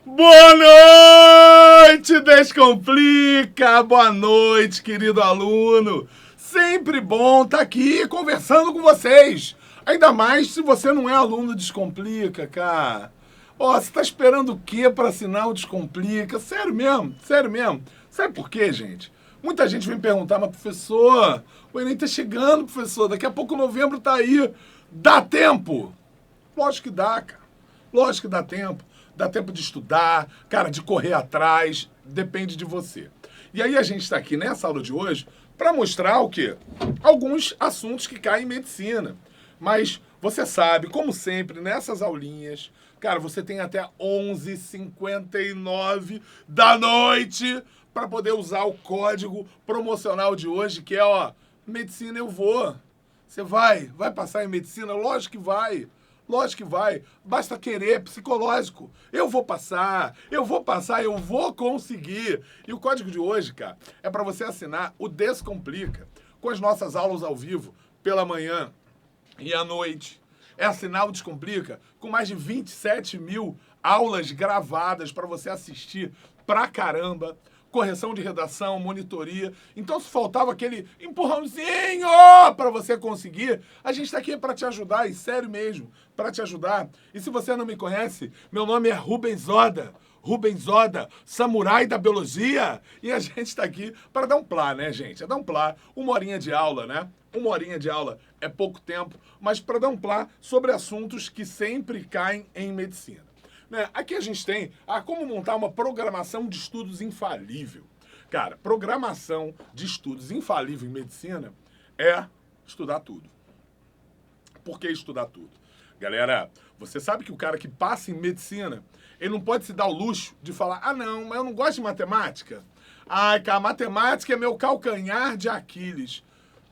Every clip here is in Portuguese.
Boa noite, Descomplica! Boa noite, querido aluno! Sempre bom estar aqui conversando com vocês. Ainda mais se você não é aluno Descomplica, cara. Ó, você tá esperando o quê para assinar o Descomplica? Sério mesmo? Sério mesmo? Sabe por quê, gente? Muita gente vem perguntar, mas professor, o Enem tá chegando, professor, daqui a pouco novembro tá aí. Dá tempo? Lógico que dá, cara. Lógico que dá tempo. Dá tempo de estudar, cara, de correr atrás. Depende de você. E aí a gente está aqui nessa aula de hoje para mostrar o quê? Alguns assuntos que caem em medicina. Mas você sabe, como sempre, nessas aulinhas, cara, você tem até 11h59 da noite para poder usar o código promocional de hoje, que é, ó, medicina eu vou. Você vai passar em medicina? Lógico que vai. Lógico que vai. Basta querer, psicológico. Eu vou passar, eu vou conseguir. E o código de hoje, cara, é para você assinar o Descomplica com as nossas aulas ao vivo, pela manhã e à noite. É assinar o Descomplica com mais de 27 mil aulas gravadas para você assistir pra caramba. Correção de redação, monitoria. Então, se faltava aquele empurrãozinho para você conseguir, a gente está aqui para te ajudar, e sério mesmo, para te ajudar. E se você não me conhece, meu nome é Rubens Oda. Rubens Oda, samurai da biologia. E a gente está aqui para dar um plá, né, gente? É dar um plá, uma horinha de aula, né? Uma horinha de aula é pouco tempo, mas para dar um plá sobre assuntos que sempre caem em medicina. Né? Aqui a gente tem como montar uma programação de estudos infalível. Cara, programação de estudos infalível em medicina é estudar tudo. Por que estudar tudo? Galera, você sabe que o cara que passa em medicina, ele não pode se dar o luxo de falar, ah não, mas eu não gosto de matemática. Ai, cara, matemática é meu calcanhar de Aquiles.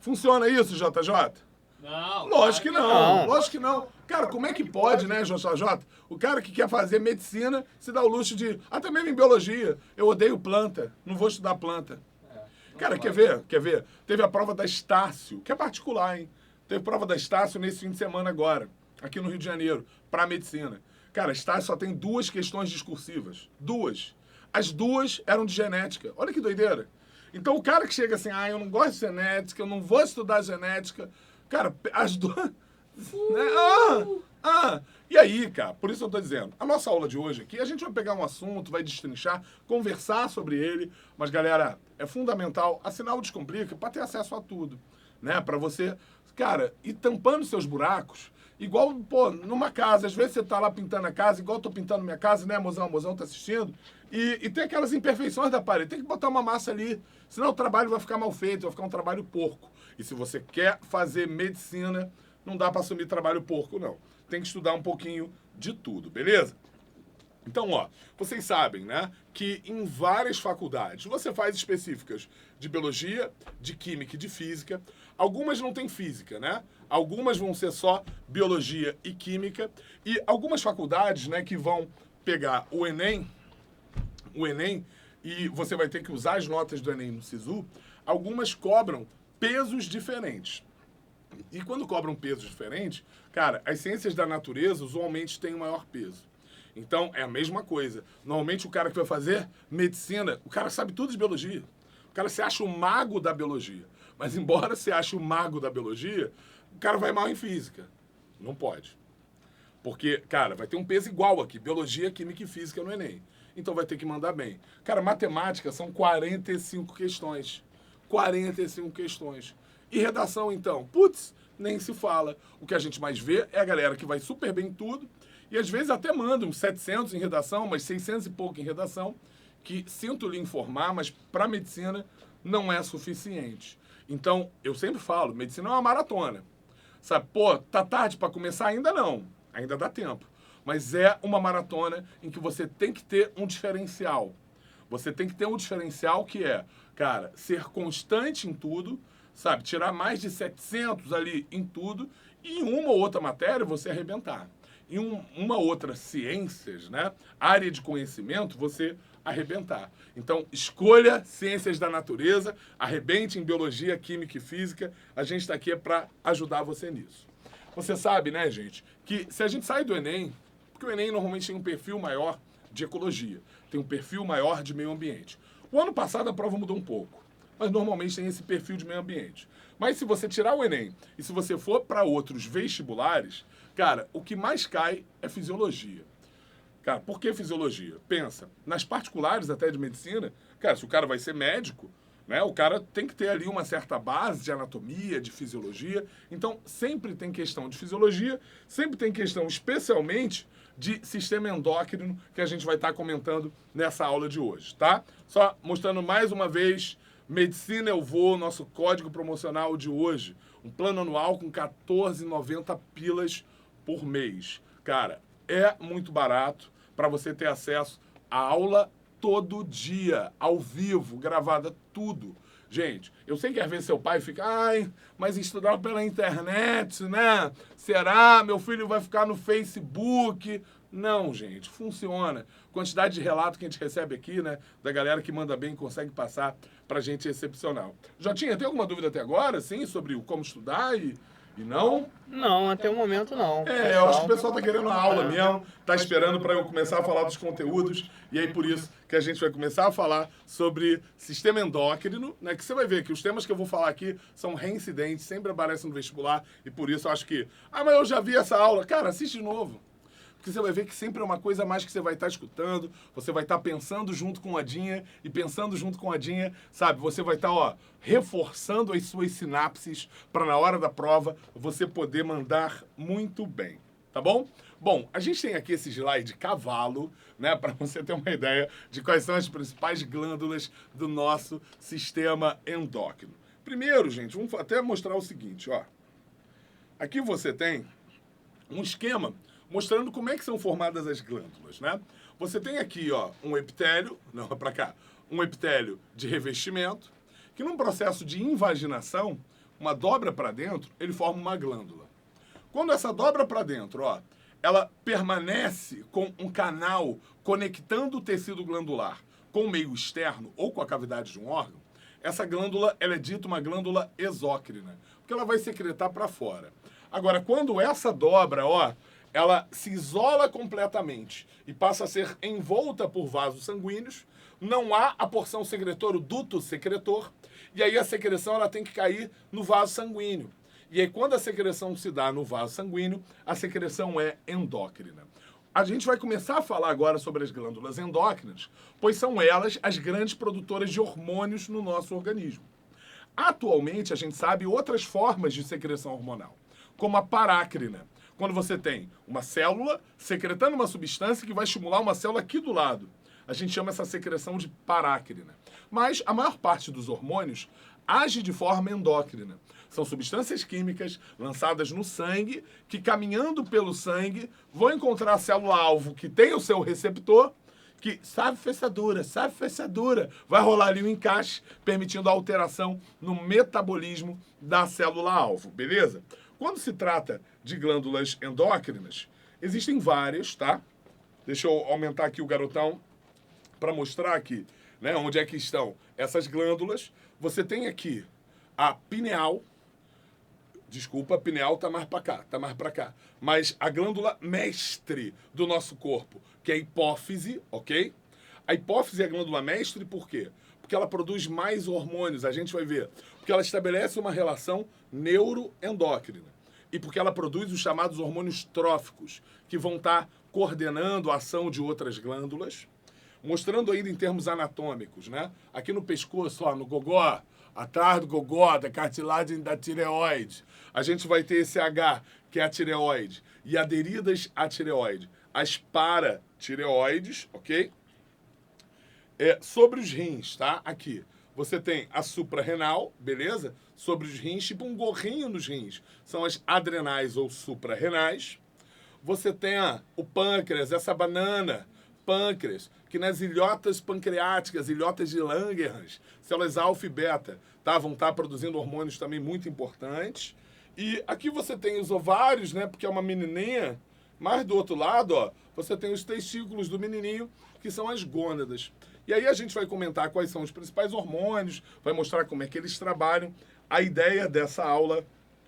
Funciona isso, JJ? Não. Lógico que não, lógico que não. Cara, como é que pode, né, JJ? O cara que quer fazer medicina se dá o luxo de... Até mesmo em biologia. Eu odeio planta, não vou estudar planta. Cara, quer ver? Quer ver? Teve a prova da Estácio, que é particular, hein? Teve prova da Estácio nesse fim de semana agora, aqui no Rio de Janeiro, pra medicina. Cara, a Estácio só tem 2 questões discursivas. 2. As 2 eram de genética. Olha que doideira. Então o cara que chega assim, eu não gosto de genética, eu não vou estudar genética... Cara, as 2... Né? E aí, cara, por isso eu tô dizendo, a nossa aula de hoje aqui, a gente vai pegar um assunto, vai destrinchar, conversar sobre ele, mas, galera, é fundamental assinar o Descomplica para ter acesso a tudo, né? Para você, cara, ir tampando seus buracos, igual, pô, numa casa, às vezes você tá lá pintando a casa, igual eu tô pintando minha casa, né, mozão? O mozão tá assistindo, e tem aquelas imperfeições da parede, tem que botar uma massa ali, senão o trabalho vai ficar mal feito, vai ficar um trabalho porco. E se você quer fazer medicina, não dá para assumir trabalho porco, não. Tem que estudar um pouquinho de tudo, beleza? Então, ó, vocês sabem, né, que em várias faculdades, você faz específicas de biologia, de química e de física. Algumas não tem física, né? Algumas vão ser só biologia e química. E algumas faculdades, né, que vão pegar o Enem, e você vai ter que usar as notas do Enem no SISU, algumas cobram pesos diferentes. E quando cobram pesos diferentes, cara, as ciências da natureza usualmente têm o maior peso. Então, é a mesma coisa. Normalmente, o cara que vai fazer medicina, o cara sabe tudo de biologia. O cara se acha o mago da biologia. Mas, embora se ache o mago da biologia, o cara vai mal em física. Não pode. Porque, cara, vai ter um peso igual aqui. Biologia, química e física no Enem. Então, vai ter que mandar bem. Cara, matemática são 45 questões. 45 questões. E redação, então? Putz, nem se fala. O que a gente mais vê é a galera que vai super bem em tudo e às vezes até manda uns 700 em redação, mas 600 e pouco em redação, que sinto lhe informar, mas para medicina não é suficiente. Então, eu sempre falo, medicina é uma maratona. Sabe, pô, tá tarde para começar? Ainda não. Ainda dá tempo. Mas é uma maratona em que você tem que ter um diferencial. Você tem que ter um diferencial que é, cara, ser constante em tudo, sabe? Tirar mais de 700 ali em tudo e em uma ou outra matéria você arrebentar. Em uma outra ciências, né? Área de conhecimento, você arrebentar. Então, escolha ciências da natureza, arrebente em biologia, química e física. A gente está aqui para ajudar você nisso. Você sabe, né, gente, que se a gente sai do Enem, porque o Enem normalmente tem um perfil maior de ecologia, tem um perfil maior de meio ambiente. O ano passado a prova mudou um pouco, mas normalmente tem esse perfil de meio ambiente. Mas se você tirar o Enem e se você for para outros vestibulares, cara, o que mais cai é fisiologia. Cara, por que fisiologia? Pensa, nas particulares até de medicina, cara, se o cara vai ser médico, né, o cara tem que ter ali uma certa base de anatomia, de fisiologia. Então, sempre tem questão de fisiologia, sempre tem questão, especialmente, de sistema endócrino, que a gente vai estar comentando nessa aula de hoje, tá? Só mostrando mais uma vez, Medicina Eu Vou, nosso código promocional de hoje. Um plano anual com 14,90 pilas por mês. Cara, é muito barato para você ter acesso à aula todo dia, ao vivo, gravada, tudo. Gente, eu sei que às vezes seu pai fica, ai, mas estudar pela internet, né? Será? Meu filho vai ficar no Facebook? Não, gente, funciona. Quantidade de relato que a gente recebe aqui, né? Da galera que manda bem e consegue passar pra gente é excepcional. Jotinha, tem alguma dúvida até agora, sim, sobre o como estudar e não? Não, até o momento não. Eu acho que o pessoal tá querendo a aula mesmo, tá esperando para eu começar a falar dos conteúdos, e aí por isso que a gente vai começar a falar sobre sistema endócrino, né? Que você vai ver que os temas que eu vou falar aqui são reincidentes, sempre aparecem no vestibular, e por isso eu acho que, mas eu já vi essa aula. Cara, assiste de novo. Porque você vai ver que sempre é uma coisa a mais que você vai estar escutando, você vai estar pensando junto com a Dinha, e pensando junto com a Dinha, sabe? Você vai estar, reforçando as suas sinapses para na hora da prova você poder mandar muito bem, tá bom? Bom, a gente tem aqui esse slide cavalo, né? Para você ter uma ideia de quais são as principais glândulas do nosso sistema endócrino. Primeiro, gente, vamos até mostrar o seguinte, ó. Aqui você tem um esquema mostrando como é que são formadas as glândulas, né? Você tem aqui, um epitélio, não, para cá, um epitélio de revestimento, que num processo de invaginação, uma dobra para dentro, ele forma uma glândula. Quando essa dobra para dentro, ela permanece com um canal conectando o tecido glandular com o meio externo ou com a cavidade de um órgão, essa glândula, ela é dita uma glândula exócrina, porque ela vai secretar para fora. Agora, quando essa dobra, ela se isola completamente e passa a ser envolta por vasos sanguíneos, não há a porção secretora, o duto secretor, e aí a secreção ela tem que cair no vaso sanguíneo. E aí quando a secreção se dá no vaso sanguíneo, a secreção é endócrina. A gente vai começar a falar agora sobre as glândulas endócrinas, pois são elas as grandes produtoras de hormônios no nosso organismo. Atualmente, a gente sabe outras formas de secreção hormonal, como a parácrina, quando você tem uma célula secretando uma substância que vai estimular uma célula aqui do lado. A gente chama essa secreção de parácrina. Mas a maior parte dos hormônios age de forma endócrina. São substâncias químicas lançadas no sangue que, caminhando pelo sangue, vão encontrar a célula-alvo que tem o seu receptor, que sabe fechadura, vai rolar ali um encaixe, permitindo a alteração no metabolismo da célula-alvo, beleza? Quando se trata de glândulas endócrinas, existem várias, tá? Deixa eu aumentar aqui o garotão para mostrar aqui, né, onde é que estão essas glândulas. Você tem aqui a pineal. Desculpa, a pineal tá mais para cá, Mas a glândula mestre do nosso corpo, que é a hipófise, ok? A hipófise é a glândula mestre por quê? Porque ela produz mais hormônios, a gente vai ver. Porque ela estabelece uma relação neuroendócrina. E porque ela produz os chamados hormônios tróficos, que vão estar coordenando a ação de outras glândulas, mostrando ainda em termos anatômicos, né? Aqui no pescoço, no gogó, atrás do gogó, da cartilagem da tireoide, a gente vai ter esse H, que é a tireoide, e aderidas à tireoide, as paratireoides, ok? Sobre os rins, tá? Aqui, você tem a suprarrenal, beleza? Sobre os rins, tipo um gorrinho nos rins, são as adrenais ou suprarrenais. Você tem o pâncreas, essa banana, pâncreas, que nas ilhotas pancreáticas, ilhotas de Langerhans, células alfa e beta, tá? Vão estar produzindo hormônios também muito importantes. E aqui você tem os ovários, né? Porque é uma menininha. Mas do outro lado, você tem os testículos do menininho, que são as gônadas. E aí a gente vai comentar quais são os principais hormônios, vai mostrar como é que eles trabalham. A ideia dessa aula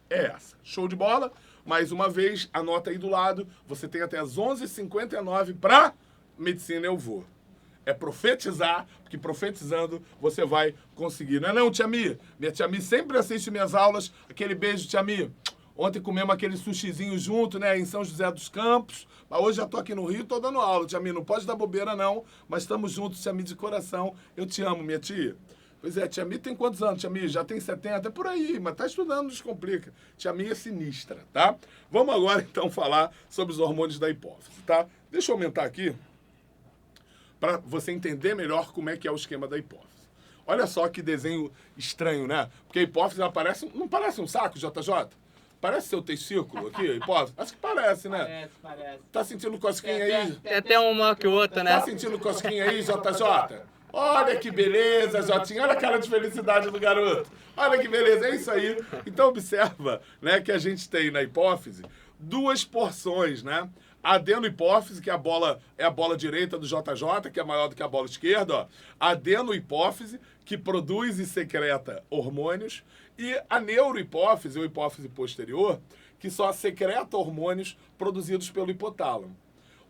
é essa. Show de bola? Mais uma vez, anota aí do lado, você tem até as 11h59 para medicina eu vou. É profetizar, porque profetizando você vai conseguir. Não é não, tia Mi? Minha tia Mi sempre assiste minhas aulas. Aquele beijo, tia Mi. Ontem comemos aquele sushizinho junto, né, em São José dos Campos. Mas hoje já tô aqui no Rio, tô dando aula, tia Mi. Não pode dar bobeira, não. Mas estamos juntos, tia Mi, de coração. Eu te amo, minha tia. Pois é, tia Mi tem quantos anos, tia Mi? Já tem 70, é por aí, mas tá estudando, descomplica. Tia Mi é sinistra, tá? Vamos agora, então, falar sobre os hormônios da hipófise, tá? Deixa eu aumentar aqui, para você entender melhor como é que é o esquema da hipófise. Olha só que desenho estranho, né? Porque a hipófise ela parece, não parece um saco, JJ? Parece seu testículo aqui, a hipófise? Acho que parece, né? Parece. Tá sentindo cosquinha aí? Tem até um maior que o outro, né? Tá sentindo cosquinha aí, JJ? Olha que beleza, Jotinha. Olha a cara de felicidade do garoto. Olha que beleza, é isso aí. Então observa, né, que a gente tem na hipófise duas porções, né? A adenohipófise, que é a bola direita do JJ, que é maior do que a bola esquerda, ó. A adenohipófise, que produz e secreta hormônios, e a neurohipófise, ou hipófise posterior, que só secreta hormônios produzidos pelo hipotálamo.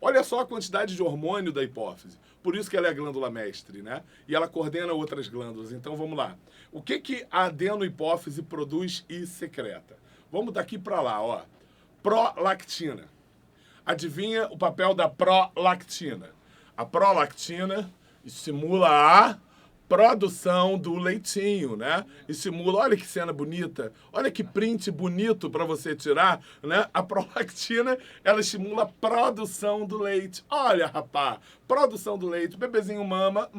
Olha só a quantidade de hormônio da hipófise. Por isso que ela é a glândula mestre, né? E ela coordena outras glândulas. Então vamos lá. O que a adenohipófise produz e secreta? Vamos daqui para lá, ó. Prolactina. Adivinha o papel da prolactina? A prolactina estimula a produção do leitinho, né? Estimula, olha que cena bonita, olha que print bonito para você tirar, né? A prolactina, ela estimula a produção do leite. Olha, rapá, produção do leite. O bebezinho mama.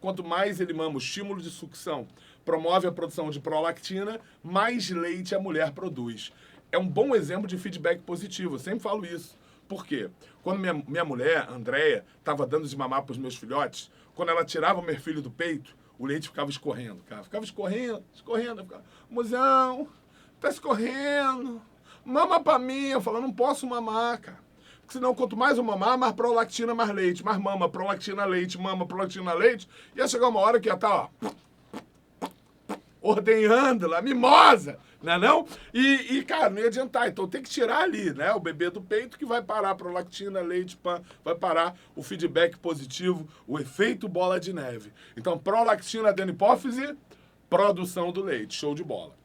Quanto mais ele mama, o estímulo de sucção promove a produção de prolactina, mais leite a mulher produz. É um bom exemplo de feedback positivo, eu sempre falo isso. Por quê? Quando minha mulher, Andréia, estava dando de mamar para os meus filhotes, quando ela tirava o meu filho do peito, o leite ficava escorrendo, cara. Ficava escorrendo. Ficava, mozão, tá escorrendo. Mama pra mim. Eu falo, não posso mamar, cara. Porque senão, quanto mais eu mamar, mais prolactina, mais leite. Mais mama, prolactina, leite, mama, prolactina, leite. Ia chegar uma hora que ia estar, ó, ordenhando lá, mimosa, né não? E, cara, não ia adiantar. Então tem que tirar ali, né? O bebê do peito que vai parar a prolactina, leite, vai parar o feedback positivo, o efeito bola de neve. Então, prolactina, adenohipófise, produção do leite. Show de bola.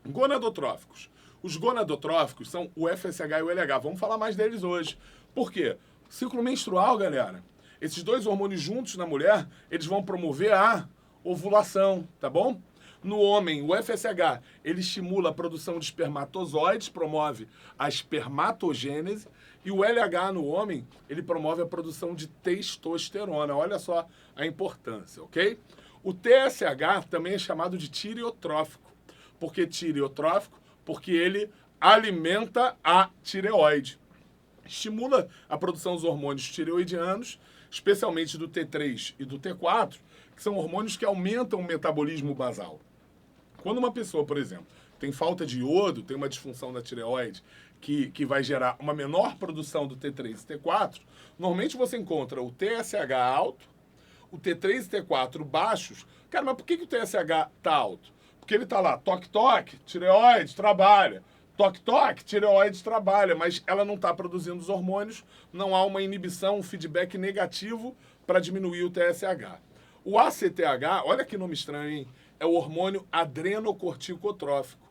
Gonadotróficos. Os gonadotróficos são o FSH e o LH. Vamos falar mais deles hoje. Por quê? Ciclo menstrual, galera. Esses dois hormônios juntos na mulher, eles vão promover a ovulação, tá bom? No homem, o FSH, ele estimula a produção de espermatozoides, promove a espermatogênese, e o LH no homem, ele promove a produção de testosterona. Olha só a importância, ok? O TSH também é chamado de tireotrófico. Por que tireotrófico? Porque ele alimenta a tireoide. Estimula a produção dos hormônios tireoidianos, especialmente do T3 e do T4, que são hormônios que aumentam o metabolismo basal. Quando uma pessoa, por exemplo, tem falta de iodo, tem uma disfunção da tireoide, que vai gerar uma menor produção do T3 e T4, normalmente você encontra o TSH alto, o T3 e T4 baixos. Cara, mas por que o TSH tá alto? Porque ele tá lá, toque, tireoide, trabalha. Toque, tireoide trabalha, mas ela não está produzindo os hormônios, não há uma inibição, um feedback negativo para diminuir o TSH. O ACTH, olha que nome estranho, hein? É o hormônio adrenocorticotrófico.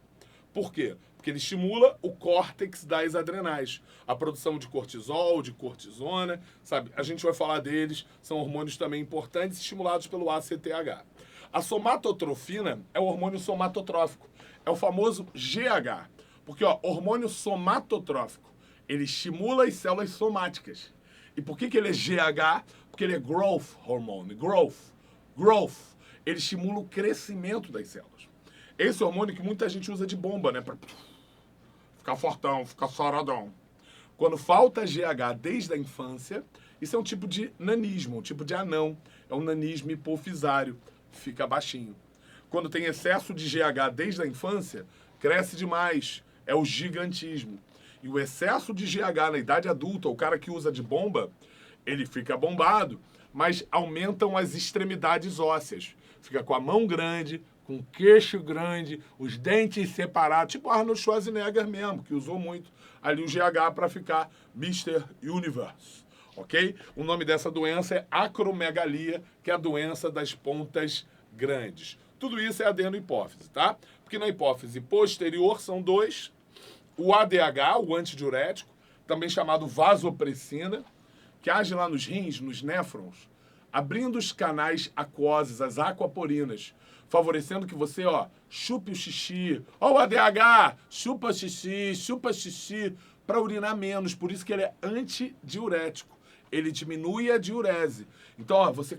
Por quê? Porque ele estimula o córtex das adrenais. A produção de cortisol, de cortisona, sabe? A gente vai falar deles, são hormônios também importantes estimulados pelo ACTH. A somatotrofina é o hormônio somatotrófico. É o famoso GH. Porque, ó, hormônio somatotrófico, ele estimula as células somáticas. E por que ele é GH? Porque ele é growth hormone. Growth. Ele estimula o crescimento das células. Esse hormônio que muita gente usa de bomba, né? Pra ficar fortão, ficar saradão. Quando falta GH desde a infância, isso é um tipo de nanismo, um tipo de anão. É um nanismo hipofisário. Fica baixinho. Quando tem excesso de GH desde a infância, cresce demais. É o gigantismo. E o excesso de GH na idade adulta, o cara que usa de bomba, ele fica bombado, mas aumentam as extremidades ósseas. Fica com a mão grande, com o queixo grande, os dentes separados, tipo Arnold Schwarzenegger mesmo, que usou muito ali o GH para ficar Mr. Universe. ok? O nome dessa doença é acromegalia, que é a doença das pontas grandes. Tudo isso é adenohipófise, tá? Porque na hipófise posterior são dois, o ADH, o antidiurético, também chamado vasopressina, que age lá nos rins, nos néfrons, abrindo os canais aquosos, as aquaporinas, favorecendo que você, chupe o xixi. Ó o ADH, chupa xixi, para urinar menos. Por isso que ele é antidiurético. Ele diminui a diurese. Então, você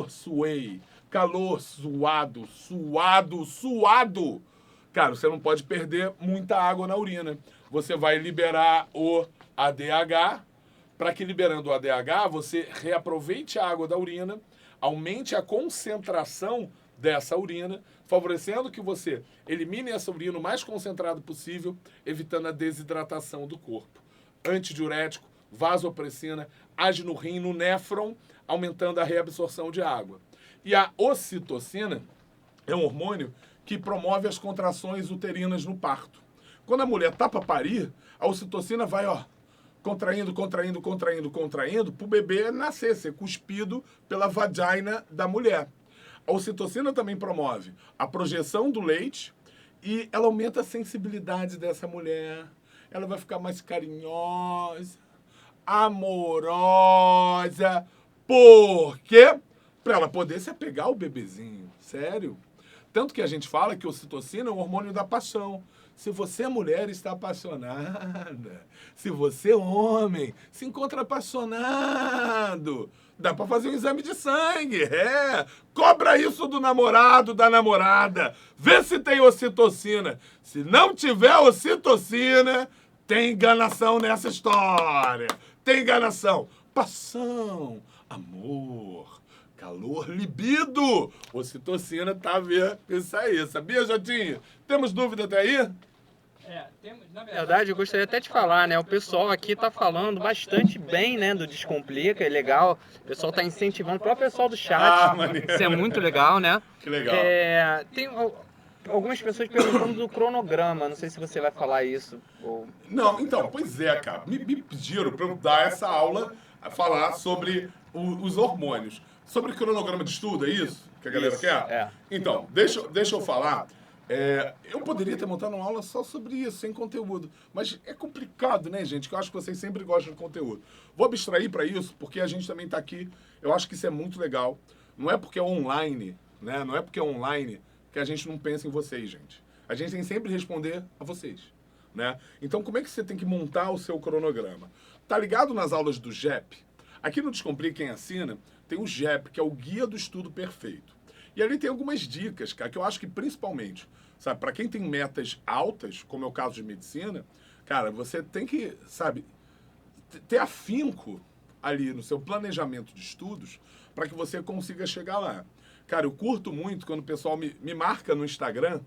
suei. Calor, suado. Cara, você não pode perder muita água na urina. Você vai liberar o ADH, para que liberando o ADH, você reaproveite a água da urina, aumente a concentração dessa urina, favorecendo que você elimine essa urina o mais concentrado possível, evitando a desidratação do corpo. Antidiurético, vasopressina, age no rim, no néfron, aumentando a reabsorção de água. E a ocitocina é um hormônio que promove as contrações uterinas no parto. Quando a mulher tá para parir, a ocitocina vai, contraindo, para o bebê nascer, ser cuspido pela vagina da mulher. A ocitocina também promove a projeção do leite e ela aumenta a sensibilidade dessa mulher. Ela vai ficar mais carinhosa, amorosa. Por quê? Para ela poder se apegar ao bebezinho. Sério. Tanto que a gente fala que a ocitocina é um hormônio da paixão. Se você, mulher, está apaixonada, se você, homem, se encontra apaixonado, dá para fazer um exame de sangue, cobra isso do namorado, da namorada, vê se tem ocitocina. Se não tiver ocitocina, tem enganação nessa história, tem enganação. Paixão, amor, calor, libido. Ocitocina tá a ver com isso aí. Sabia, Jotinho? Temos dúvida até aí? Na verdade, eu gostaria até de falar, né? O pessoal aqui tá falando bastante bem, né, do Descomplica, é legal. O pessoal tá incentivando, o próprio pessoal do chat. Isso é muito legal, né? Que legal. Tem algumas pessoas perguntando do cronograma, não sei se você vai falar isso. Ou... Não, então, pois é, cara. Me pediram para eu dar essa aula, a falar sobre os hormônios. Sobre o cronograma de estudo, é isso que a galera quer? É. Então, deixa eu falar. Eu poderia ter montado uma aula só sobre isso, sem conteúdo. Mas é complicado, né, gente? Que eu acho que vocês sempre gostam de conteúdo. Vou abstrair para isso, porque a gente também está aqui. Eu acho que isso é muito legal. Não é porque é online, né? Não é porque é online que a gente não pensa em vocês, gente. A gente tem que sempre responder a vocês, né? Então, como é que você tem que montar o seu cronograma? Tá ligado nas aulas do GEP? Aqui no Descomplica, quem assina, tem o GEP, que é o Guia do Estudo Perfeito. E ali tem algumas dicas, cara, que eu acho que principalmente, sabe, para quem tem metas altas, como é o caso de medicina, cara, você tem que, sabe, ter afinco ali no seu planejamento de estudos para que você consiga chegar lá. Cara, eu curto muito quando o pessoal me marca no Instagram,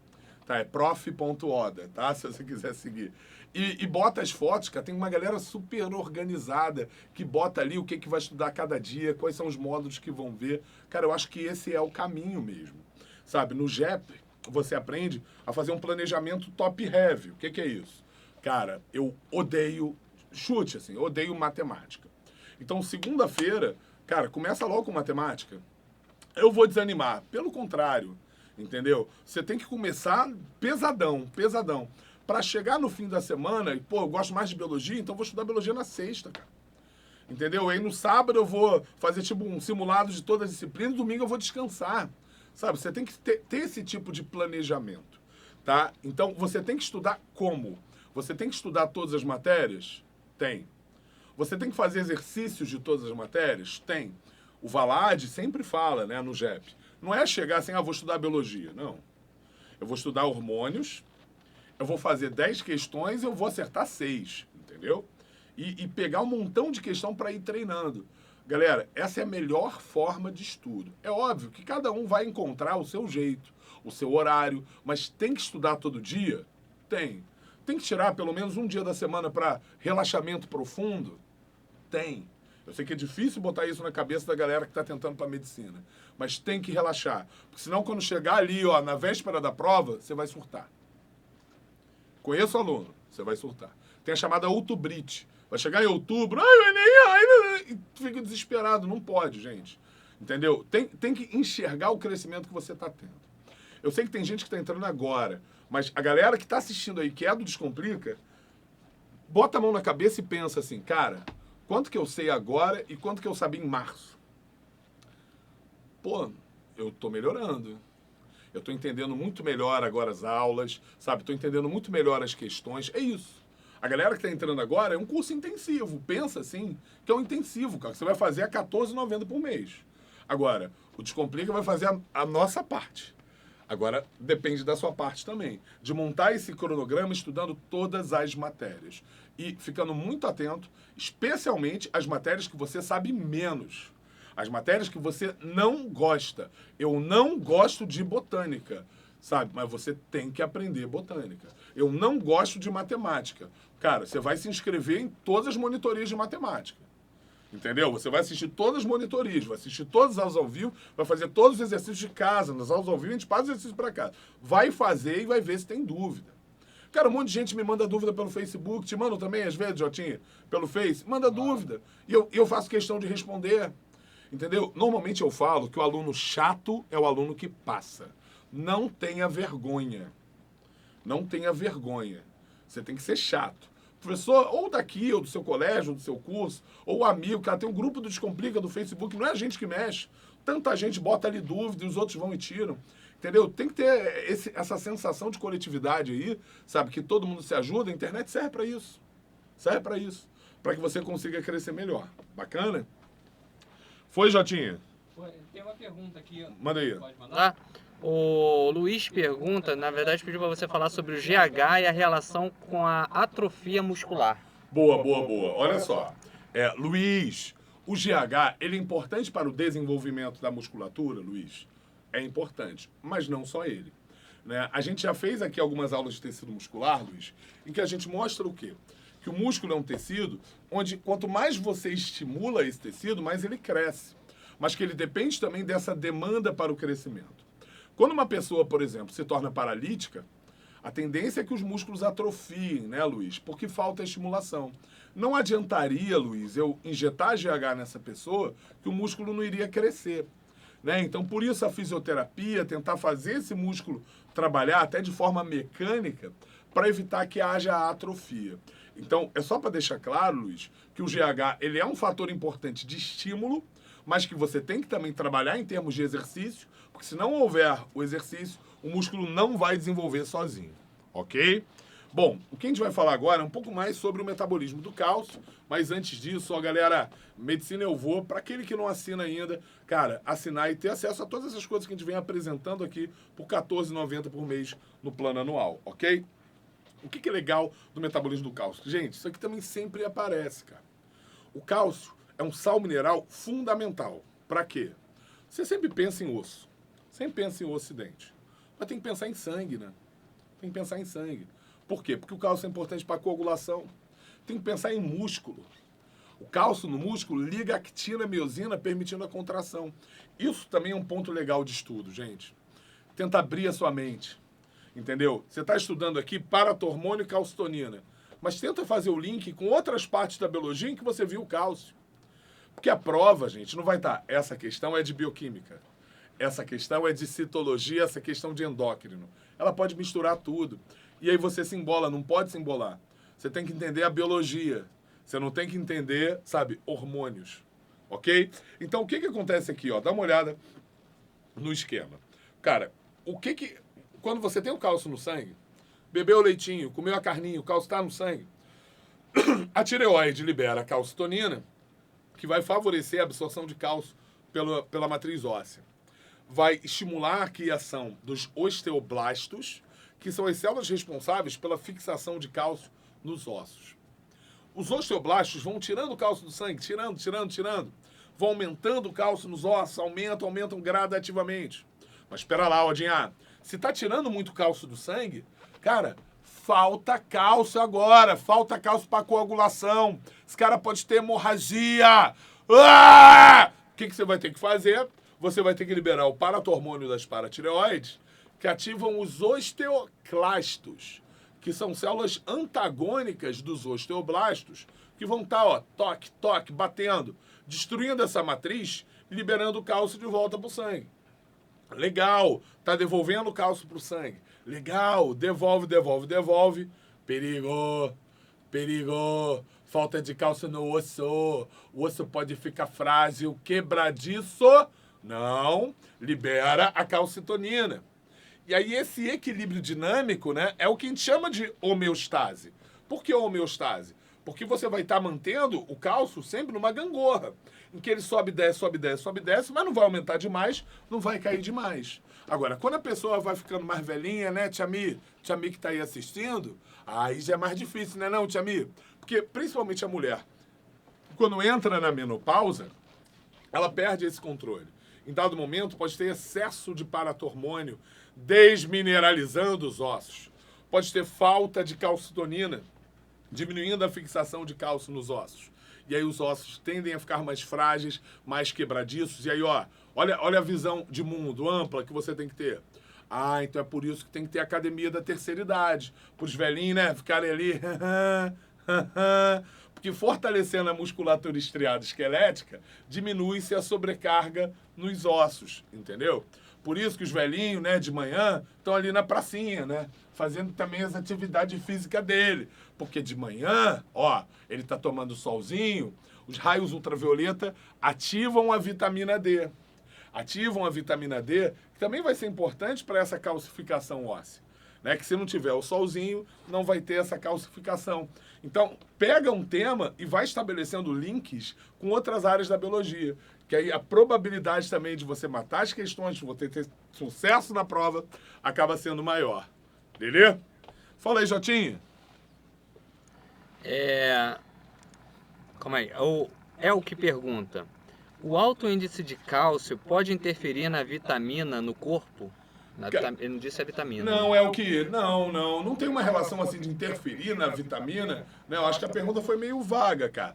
tá? É prof.oda, tá? Se você quiser seguir. E bota as fotos, cara, tem uma galera super organizada que bota ali o que vai estudar cada dia, quais são os módulos que vão ver. Cara, eu acho que esse é o caminho mesmo, sabe? No GEP, você aprende a fazer um planejamento top-heavy. O que é isso? Cara, eu odeio, odeio matemática. Então, segunda-feira, cara, começa logo com matemática. Eu vou desanimar. Pelo contrário, entendeu? Você tem que começar pesadão. Para chegar no fim da semana, e, eu gosto mais de biologia, então vou estudar biologia na sexta, cara. Entendeu? Aí no sábado eu vou fazer tipo um simulado de todas as disciplinas, domingo eu vou descansar. Sabe? Você tem que ter esse tipo de planejamento, tá? Então você tem que estudar como? Você tem que estudar todas as matérias? Tem. Você tem que fazer exercícios de todas as matérias? Tem. O Valad sempre fala, né, no GEP. Não é chegar assim, vou estudar biologia. Não. Eu vou estudar hormônios, eu vou fazer 10 questões e eu vou acertar 6, entendeu? E pegar um montão de questão para ir treinando. Galera, essa é a melhor forma de estudo. É óbvio que cada um vai encontrar o seu jeito, o seu horário, mas tem que estudar todo dia? Tem. Tem que tirar pelo menos um dia da semana para relaxamento profundo? Tem. Eu sei que é difícil botar isso na cabeça da galera que está tentando para medicina, mas tem que relaxar, porque senão quando chegar ali, na véspera da prova, você vai surtar. Conheço o aluno, você vai surtar. Tem a chamada outubrit, Vai chegar em outubro, o Enem, e fica desesperado. Não pode, gente. Entendeu? Tem que enxergar o crescimento que você está tendo. Eu sei que tem gente que está entrando agora, mas a galera que está assistindo aí, que é do Descomplica, bota a mão na cabeça e pensa assim, cara, quanto que eu sei agora e quanto que eu sabia em março? Pô, eu tô melhorando. Eu tô entendendo muito melhor agora as aulas, sabe? Tô entendendo muito melhor as questões. É isso. A galera que tá entrando agora é um curso intensivo. Pensa assim, que é um intensivo, cara. Você vai fazer a R$14,90 por mês. Agora, o Descomplica vai fazer a nossa parte. Agora, depende da sua parte também. De montar esse cronograma estudando todas as matérias. E ficando muito atento, especialmente as matérias que você sabe menos. As matérias que você não gosta. Eu não gosto de botânica, sabe? Mas você tem que aprender botânica. Eu não gosto de matemática. Cara, você vai se inscrever em todas as monitorias de matemática. Entendeu? Você vai assistir todas as monitorias, vai assistir todas as aulas ao vivo, vai fazer todos os exercícios de casa. Nas aulas ao vivo a gente faz exercício para casa. Vai fazer e vai ver se tem dúvida. Cara, um monte de gente me manda dúvida pelo Facebook. Te mandam também, às vezes, Jotinha, pelo Face. Manda dúvida. E eu faço questão de responder. Entendeu? Normalmente eu falo que o aluno chato é o aluno que passa. Não tenha vergonha. Não tenha vergonha. Você tem que ser chato. Professor, ou daqui, ou do seu colégio, ou do seu curso, ou amigo, cara, tem um grupo do Descomplica do Facebook, não é a gente que mexe. Tanta gente bota ali dúvida e os outros vão e tiram. Entendeu? Tem que ter essa sensação de coletividade aí, sabe? Que todo mundo se ajuda. A internet serve para isso. Serve para isso. Para que você consiga crescer melhor. Bacana? Foi, Jotinha? Tem uma pergunta aqui. Manda aí. Pode mandar? O Luiz pergunta, na verdade pediu para você falar sobre o GH e a relação com a atrofia muscular. Boa. Olha só. Luiz, o GH, ele é importante para o desenvolvimento da musculatura, Luiz? É importante, mas não só ele. Né? A gente já fez aqui algumas aulas de tecido muscular, Luiz, em que a gente mostra o quê? Que o músculo é um tecido onde quanto mais você estimula esse tecido, mais ele cresce. Mas que ele depende também dessa demanda para o crescimento. Quando uma pessoa, por exemplo, se torna paralítica, a tendência é que os músculos atrofiem, né, Luiz? Porque falta estimulação. Não adiantaria, Luiz, eu injetar GH nessa pessoa que o músculo não iria crescer. Né? Então, por isso a fisioterapia, tentar fazer esse músculo trabalhar até de forma mecânica para evitar que haja atrofia. Então, é só para deixar claro, Luiz, que o GH ele é um fator importante de estímulo, mas que você tem que também trabalhar em termos de exercício, porque se não houver o exercício, o músculo não vai desenvolver sozinho, ok? Bom, o que a gente vai falar agora é um pouco mais sobre o metabolismo do cálcio, mas antes disso, ó, galera, Medicina Eu Vou, para aquele que não assina ainda, cara, assinar e ter acesso a todas essas coisas que a gente vem apresentando aqui por R$14,90 por mês no plano anual, ok? O que é legal do metabolismo do cálcio? Gente, isso aqui também sempre aparece, cara. O cálcio é um sal mineral fundamental. Para quê? Você sempre pensa em osso. Sempre pensa em osso e dente. Mas tem que pensar em sangue, né? Tem que pensar em sangue. Por quê? Porque o cálcio é importante para a coagulação. Tem que pensar em músculo. O cálcio no músculo liga a actina e a miosina, permitindo a contração. Isso também é um ponto legal de estudo, gente. Tenta abrir a sua mente. Entendeu? Você está estudando aqui paratormônio e calcitonina. Mas tenta fazer o link com outras partes da biologia em que você viu o cálcio. Porque a prova, gente, não vai estar. Essa questão é de bioquímica. Essa questão é de citologia, essa questão de endócrino. Ela pode misturar tudo. E aí você se embola, não pode se embolar. Você tem que entender a biologia. Você não tem que entender, sabe, hormônios. Ok? Então, o que acontece aqui, ó? Dá uma olhada no esquema. Cara, quando você tem o cálcio no sangue, bebeu o leitinho, comeu a carninha, o cálcio está no sangue, a tireoide libera a calcitonina, que vai favorecer a absorção de cálcio pela matriz óssea. Vai estimular a criação dos osteoblastos, que são as células responsáveis pela fixação de cálcio nos ossos. Os osteoblastos vão tirando o cálcio do sangue, tirando. Vão aumentando o cálcio nos ossos, aumentam gradativamente. Mas espera lá, Odinha. Se tá tirando muito cálcio do sangue, cara, falta cálcio agora. Falta cálcio para coagulação. Esse cara pode ter hemorragia. Ah! O que você vai ter que fazer? Você vai ter que liberar o paratormônio das paratireoides, que ativam os osteoclastos, que são células antagônicas dos osteoblastos, que vão estar, ó, toque, toque, batendo, destruindo essa matriz, liberando o cálcio de volta pro sangue. Legal, tá devolvendo o cálcio pro sangue. Legal, devolve, devolve, devolve. Perigo, perigo. Falta de cálcio no osso. O osso pode ficar frágil, quebradiço. Não, libera a calcitonina. E aí esse equilíbrio dinâmico, né, é o que a gente chama de homeostase. Por que homeostase? Porque você vai estar mantendo o cálcio sempre numa gangorra, em que ele sobe, desce, sobe, desce, sobe, desce, mas não vai aumentar demais, não vai cair demais. Agora, quando a pessoa vai ficando mais velhinha, né, Tia Mi que está aí assistindo, aí já é mais difícil, né, não, Tia Mi? Porque, principalmente a mulher, quando entra na menopausa, ela perde esse controle. Em dado momento, pode ter excesso de paratormônio, desmineralizando os ossos. Pode ter falta de calcitonina, diminuindo a fixação de cálcio nos ossos. E aí os ossos tendem a ficar mais frágeis, mais quebradiços. E aí, ó, olha a visão de mundo ampla que você tem que ter. Ah, então é por isso que tem que ter a academia da terceira idade. Para os velhinhos, né, ficarem ali... Porque fortalecendo a musculatura estriada esquelética, diminui-se a sobrecarga nos ossos, entendeu? Por isso que os velhinhos, né, de manhã, estão ali na pracinha, né? Fazendo também as atividades físicas dele. Porque de manhã, ó, ele tá tomando solzinho, os raios ultravioleta ativam a vitamina D. Ativam a vitamina D, que também vai ser importante para essa calcificação óssea. Né? Que se não tiver o solzinho, não vai ter essa calcificação. Então, pega um tema e vai estabelecendo links com outras áreas da biologia. Que aí a probabilidade também de você matar as questões, de você ter sucesso na prova, acaba sendo maior. Beleza? Fala aí, Jotinha. Calma aí. É o que pergunta. O alto índice de cálcio pode interferir na vitamina no corpo? Ele não disse a vitamina. Não, é o que... Não tem uma relação assim de interferir na vitamina. Né? Eu acho que a pergunta foi meio vaga, cara.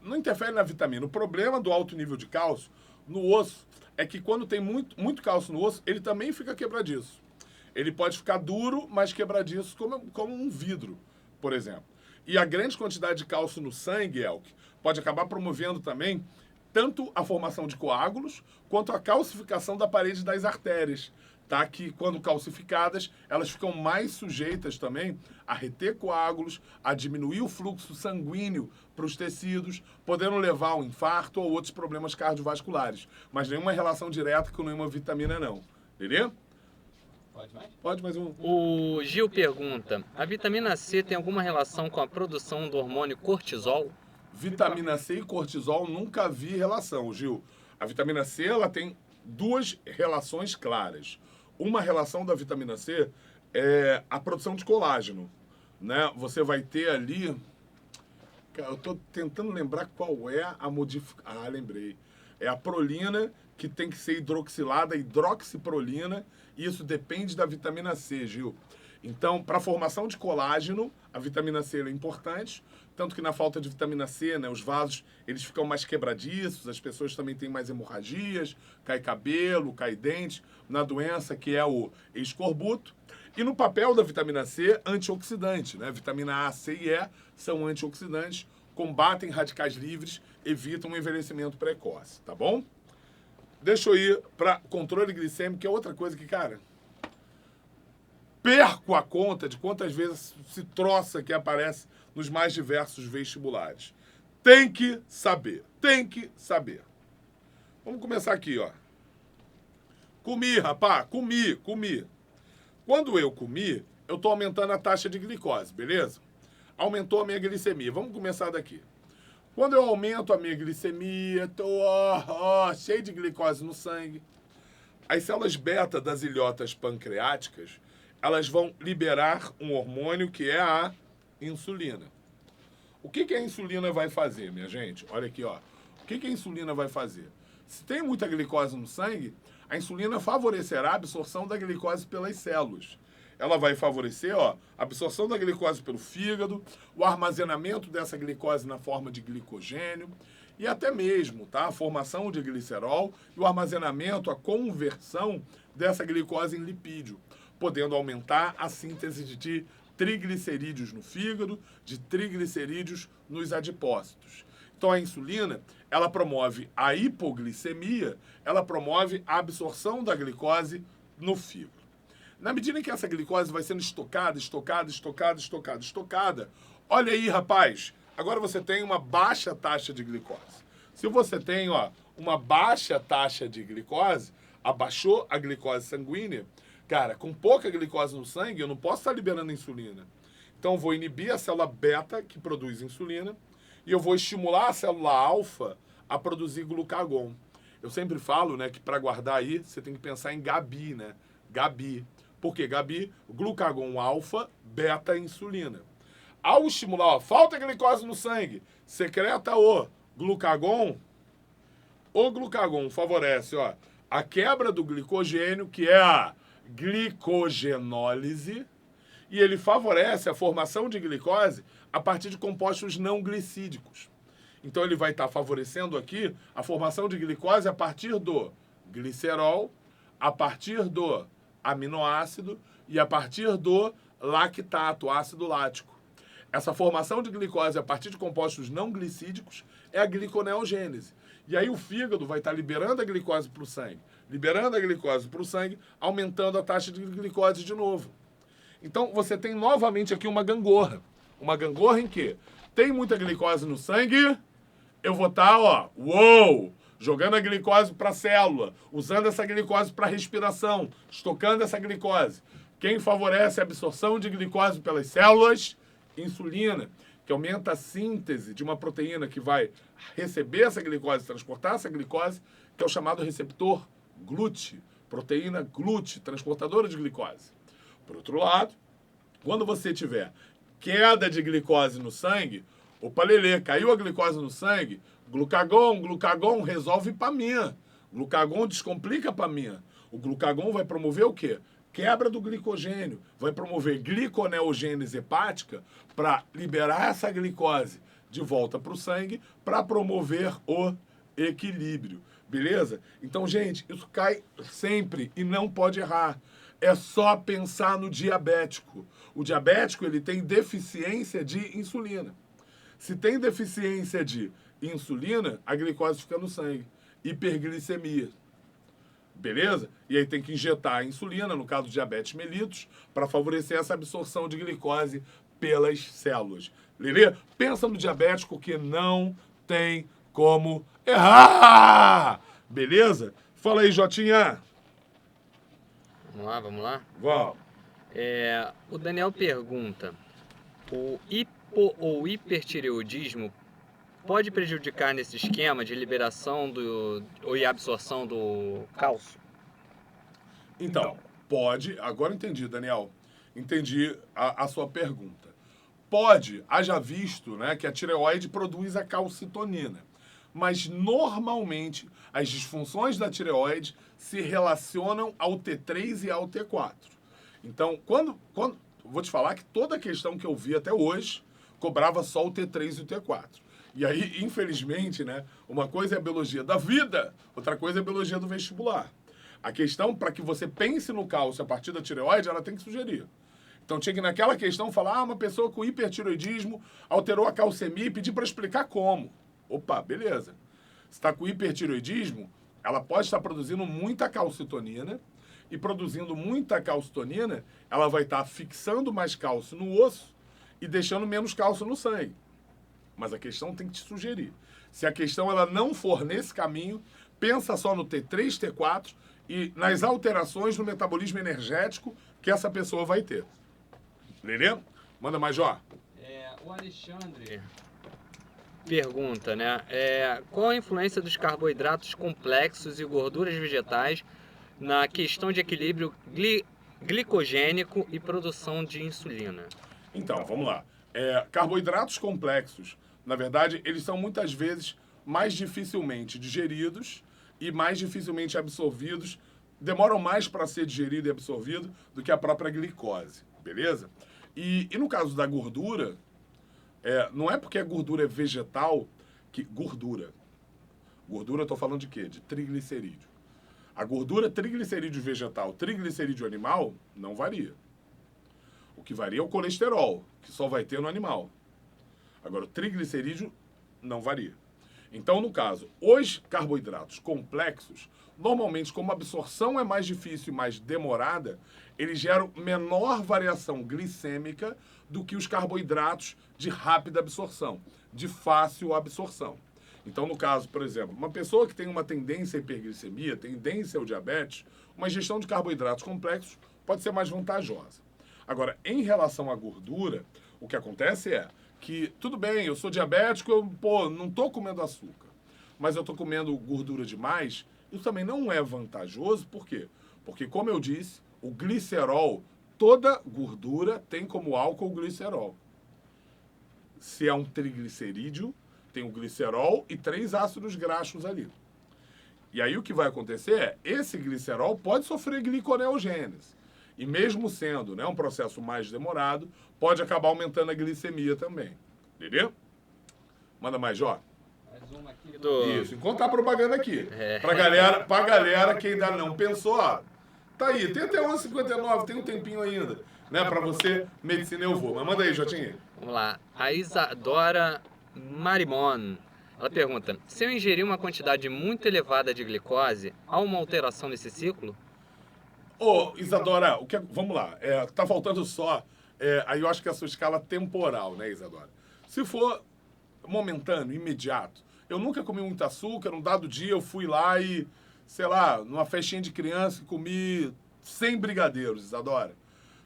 Não interfere na vitamina. O problema do alto nível de cálcio no osso é que quando tem muito cálcio no osso, ele também fica quebradiço. Ele pode ficar duro, mas quebradiço como um vidro, por exemplo. E a grande quantidade de cálcio no sangue, Elk, pode acabar promovendo também tanto a formação de coágulos, quanto a calcificação da parede das artérias. Tá? Que quando calcificadas, elas ficam mais sujeitas também a reter coágulos, a diminuir o fluxo sanguíneo para os tecidos, podendo levar ao infarto ou outros problemas cardiovasculares. Mas nenhuma relação direta com nenhuma vitamina, não. Beleza? Pode mais? Pode mais um. O Gil pergunta, a vitamina C tem alguma relação com a produção do hormônio cortisol? Vitamina C e cortisol nunca vi relação, Gil. A vitamina C ela tem duas relações claras. Uma relação da vitamina C é a produção de colágeno, né? Você vai ter ali... Eu estou tentando lembrar qual é a modificação... Ah, lembrei. É a prolina, que tem que ser hidroxilada, hidroxiprolina, e isso depende da vitamina C, Gil. Então, para a formação de colágeno, a vitamina C é importante, tanto que na falta de vitamina C, né, os vasos eles ficam mais quebradiços, as pessoas também têm mais hemorragias, cai cabelo, cai dente, na doença que é o escorbuto. E no papel da vitamina C, antioxidante, né? Vitamina A, C e E são antioxidantes, combatem radicais livres, evitam o envelhecimento precoce, tá bom? Deixa eu ir para controle glicêmico, que é outra coisa que, cara... perco a conta de quantas vezes se troça que aparece nos mais diversos vestibulares. Tem que saber. Vamos começar aqui, ó. Comi, rapá, comi. Quando eu comi, eu tô aumentando a taxa de glicose, beleza? Aumentou a minha glicemia. Vamos começar daqui. Quando eu aumento a minha glicemia, tô cheio de glicose no sangue. As células beta das ilhotas pancreáticas, elas vão liberar um hormônio que é a insulina. O que a insulina vai fazer, minha gente? Olha aqui, ó. O que a insulina vai fazer? Se tem muita glicose no sangue, a insulina favorecerá a absorção da glicose pelas células. Ela vai favorecer, ó, a absorção da glicose pelo fígado, o armazenamento dessa glicose na forma de glicogênio e até mesmo, tá, a formação de glicerol e o armazenamento, a conversão dessa glicose em lipídio, podendo aumentar a síntese de triglicerídeos no fígado, de triglicerídeos nos adipócitos. Então a insulina, ela promove a hipoglicemia, ela promove a absorção da glicose no fígado. Na medida em que essa glicose vai sendo estocada, olha aí, rapaz, agora você tem uma baixa taxa de glicose. Se você tem, uma baixa taxa de glicose, abaixou a glicose sanguínea, cara, com pouca glicose no sangue, eu não posso estar liberando insulina. Então eu vou inibir a célula beta, que produz insulina, e eu vou estimular a célula alfa a produzir glucagon. Eu sempre falo, né, que para guardar aí, você tem que pensar em Gabi, né? Gabi. Por quê? Gabi, glucagon alfa, beta, insulina. Ao estimular, falta glicose no sangue, secreta o glucagon favorece, a quebra do glicogênio, que é a glicogenólise, e ele favorece a formação de glicose a partir de compostos não glicídicos. Então ele vai estar favorecendo aqui a formação de glicose a partir do glicerol, a partir do aminoácido e a partir do lactato, ácido lático. Essa formação de glicose a partir de compostos não glicídicos é a gliconeogênese. E aí o fígado vai estar liberando a glicose para o sangue, aumentando a taxa de glicose de novo. Então você tem novamente aqui uma gangorra. Uma gangorra em que tem muita glicose no sangue, eu vou estar, jogando a glicose para a célula, usando essa glicose para respiração, estocando essa glicose. Quem favorece a absorção de glicose pelas células? Insulina, que aumenta a síntese de uma proteína que vai receber essa glicose, transportar essa glicose, que é o chamado receptor GLUT, proteína GLUT, transportadora de glicose. Por outro lado, quando você tiver queda de glicose no sangue, opa, lelê, caiu a glicose no sangue, glucagon resolve hipamia. Glucagon descomplica a hipamia. O glucagon vai promover o quê? Quebra do glicogênio. Vai promover gliconeogênese hepática para liberar essa glicose de volta para o sangue para promover o equilíbrio. Beleza? Então, gente, isso cai sempre e não pode errar. É só pensar no diabético. O diabético, ele tem deficiência de insulina. Se tem deficiência de insulina, a glicose fica no sangue. Hiperglicemia. Beleza? E aí tem que injetar a insulina, no caso do diabetes mellitus, para favorecer essa absorção de glicose pelas células. Lelê, pensa no diabético que não tem como errar. Beleza? Fala aí, Jotinha. Vamos lá? Vamos. O Daniel pergunta, o hipo ou hipertireoidismo pode prejudicar nesse esquema de liberação e absorção do cálcio? Então, pode. Agora entendi, Daniel. Entendi a sua pergunta. Pode, haja visto, né, que a tireoide produz a calcitonina. Mas, normalmente, as disfunções da tireoide se relacionam ao T3 e ao T4. Então, vou te falar que toda a questão que eu vi até hoje cobrava só o T3 e o T4. E aí, infelizmente, né, uma coisa é a biologia da vida, outra coisa é a biologia do vestibular. A questão, para que você pense no cálcio a partir da tireoide, ela tem que sugerir. Então, tinha que naquela questão falar, uma pessoa com hipertireoidismo alterou a calcemia e pedir para explicar como. Opa, beleza. Se está com hipertireoidismo, ela pode estar produzindo muita calcitonina, e produzindo muita calcitonina, ela vai estar fixando mais cálcio no osso e deixando menos cálcio no sangue. Mas a questão tem que te sugerir. Se a questão ela não for nesse caminho, pensa só no T3, T4 e nas alterações no metabolismo energético que essa pessoa vai ter. Lelê? Manda mais, Jó. O Alexandre pergunta, né? Qual a influência dos carboidratos complexos e gorduras vegetais na questão de equilíbrio glicogênico e produção de insulina? Então, vamos lá. Carboidratos complexos, na verdade, eles são muitas vezes mais dificilmente digeridos e mais dificilmente absorvidos, demoram mais para ser digerido e absorvido do que a própria glicose, beleza? E no caso da gordura, não é porque a gordura é vegetal que... Gordura, eu estou falando de quê? De triglicerídeo. A gordura triglicerídeo vegetal, triglicerídeo animal, não varia. O que varia é o colesterol, que só vai ter no animal. Agora, o triglicerídeo não varia. Então, no caso, os carboidratos complexos, normalmente, como a absorção é mais difícil e mais demorada, eles geram menor variação glicêmica do que os carboidratos de rápida absorção, de fácil absorção. Então, no caso, por exemplo, uma pessoa que tem uma tendência à hiperglicemia, tendência ao diabetes, uma ingestão de carboidratos complexos pode ser mais vantajosa. Agora, em relação à gordura, o que acontece é que, tudo bem, eu sou diabético, eu, não estou comendo açúcar, mas eu estou comendo gordura demais, isso também não é vantajoso, por quê? Porque, como eu disse, o glicerol, toda gordura tem como álcool o glicerol. Se é um triglicerídeo, tem o glicerol e 3 ácidos graxos ali. E aí o que vai acontecer é, esse glicerol pode sofrer gliconeogênese. E mesmo sendo, né, um processo mais demorado, pode acabar aumentando a glicemia também. Entendeu? Manda mais, Jó. Mais uma aqui do... Isso, enquanto a propaganda aqui. Pra galera que ainda não pensou, ó, tá aí, tem até 11h59, tem um tempinho ainda, né, pra você, medicina eu vou. Mas manda aí, Jotinha. Vamos lá. A Isadora Marimon. Ela pergunta, se eu ingerir uma quantidade muito elevada de glicose, há uma alteração nesse ciclo? Ô, Isadora, vamos lá, tá faltando só, aí eu acho que é a sua escala temporal, né, Isadora? Se for momentâneo, imediato, eu nunca comi muito açúcar, num dado dia eu fui lá e, sei lá, numa festinha de criança, comi 100 brigadeiros, Isadora.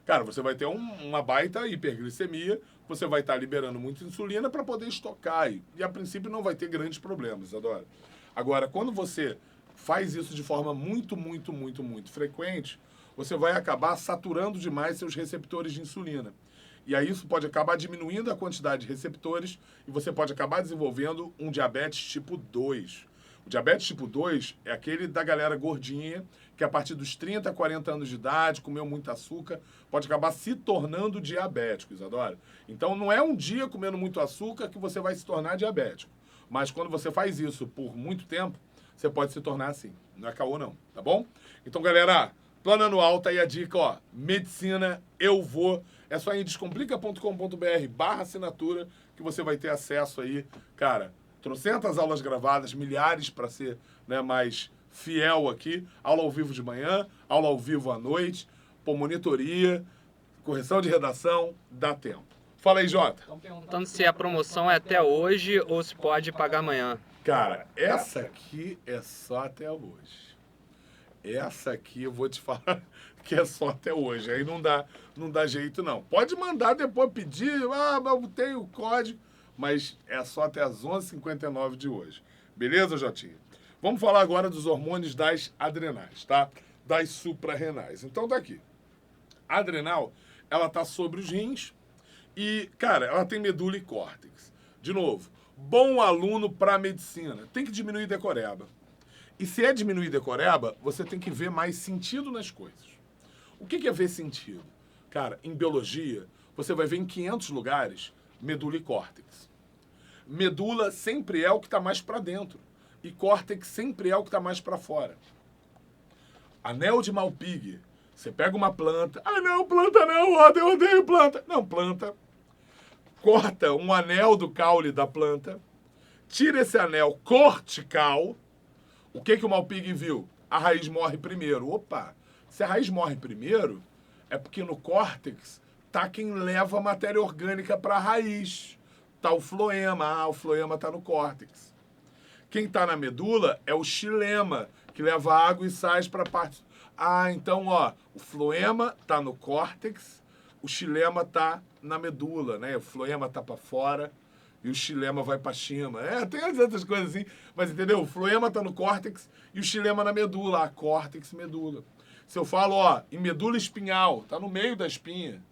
Cara, você vai ter uma baita hiperglicemia, você vai estar liberando muita insulina para poder estocar e a princípio não vai ter grandes problemas, Isadora. Agora, quando você faz isso de forma muito frequente, você vai acabar saturando demais seus receptores de insulina. E aí isso pode acabar diminuindo a quantidade de receptores e você pode acabar desenvolvendo um diabetes tipo 2. O diabetes tipo 2 é aquele da galera gordinha, que a partir dos 30, 40 anos de idade, comeu muito açúcar, pode acabar se tornando diabético, Isadora. Então não é um dia comendo muito açúcar que você vai se tornar diabético. Mas quando você faz isso por muito tempo, você pode se tornar assim. Não é caô, não, tá bom? Então, galera, plano anual, tá aí a dica, ó. Medicina, eu vou. É só em descomplica.com.br/assinatura que você vai ter acesso aí, cara, trocentas aulas gravadas, milhares para ser, né, mais fiel aqui. Aula ao vivo de manhã, aula ao vivo à noite, pô, monitoria, correção de redação, dá tempo. Fala aí, Jota. Estão perguntando se a promoção é até hoje ou se pode pagar amanhã. Cara, essa aqui é só até hoje. Essa aqui eu vou te falar que é só até hoje. Aí não dá jeito, não. Pode mandar depois pedir, eu tenho o código, mas é só até as 11h59 de hoje. Beleza, Jotinha? Vamos falar agora dos hormônios das adrenais, tá? Das suprarrenais. Então tá aqui. A adrenal, ela tá sobre os rins e, cara, ela tem medula e córtex. De novo, bom aluno para medicina, tem que diminuir decoreba. E se é diminuir decoreba, você tem que ver mais sentido nas coisas. O que é ver sentido? Cara, em biologia, você vai ver em 500 lugares medula e córtex. Medula sempre é o que está mais para dentro. E córtex sempre é o que está mais para fora. Anel de Malpighi. Você pega uma planta. Ah, não, planta não, eu odeio planta. Não, planta. Corta um anel do caule da planta. Tira esse anel cortical. O que o Malpighi viu? A raiz morre primeiro. Opa, se a raiz morre primeiro, é porque no córtex tá quem leva a matéria orgânica para a raiz. Tá o floema. O floema tá no córtex. Quem tá na medula é o xilema, que leva água e sais para a parte... então, ó, o floema tá no córtex, o xilema tá na medula, né? O floema tá para fora e o xilema vai para cima. Tem as outras coisas assim, mas entendeu? O floema tá no córtex e o xilema na medula. Córtex, medula. Se eu falo, ó, em medula espinhal, tá no meio da espinha.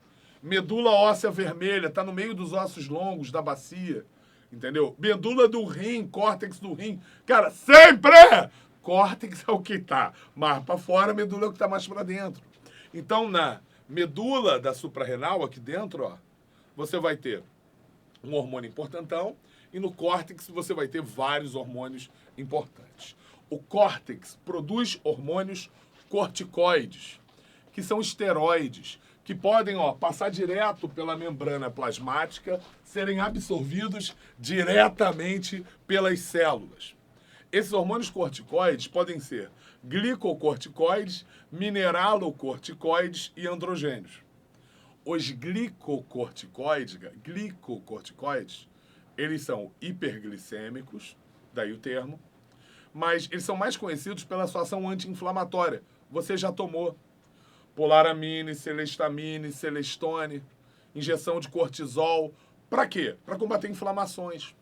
Medula óssea vermelha, tá no meio dos ossos longos da bacia. Entendeu? Medula do rim, córtex do rim. Cara, sempre! Córtex é o que tá mais para fora, medula é o que tá mais para dentro. Então, na medula da suprarrenal, aqui dentro, ó, você vai ter um hormônio importantão e no córtex você vai ter vários hormônios importantes. O córtex produz hormônios corticoides, que são esteroides, que podem, ó, passar direto pela membrana plasmática, serem absorvidos diretamente pelas células. Esses hormônios corticoides podem ser glicocorticoides, mineralocorticoides e androgênios. Os glicocorticoides, eles são hiperglicêmicos, daí o termo, mas eles são mais conhecidos pela sua ação anti-inflamatória. Você já tomou polaramine, celestamine, celestone, injeção de cortisol. Para quê? Para combater inflamações.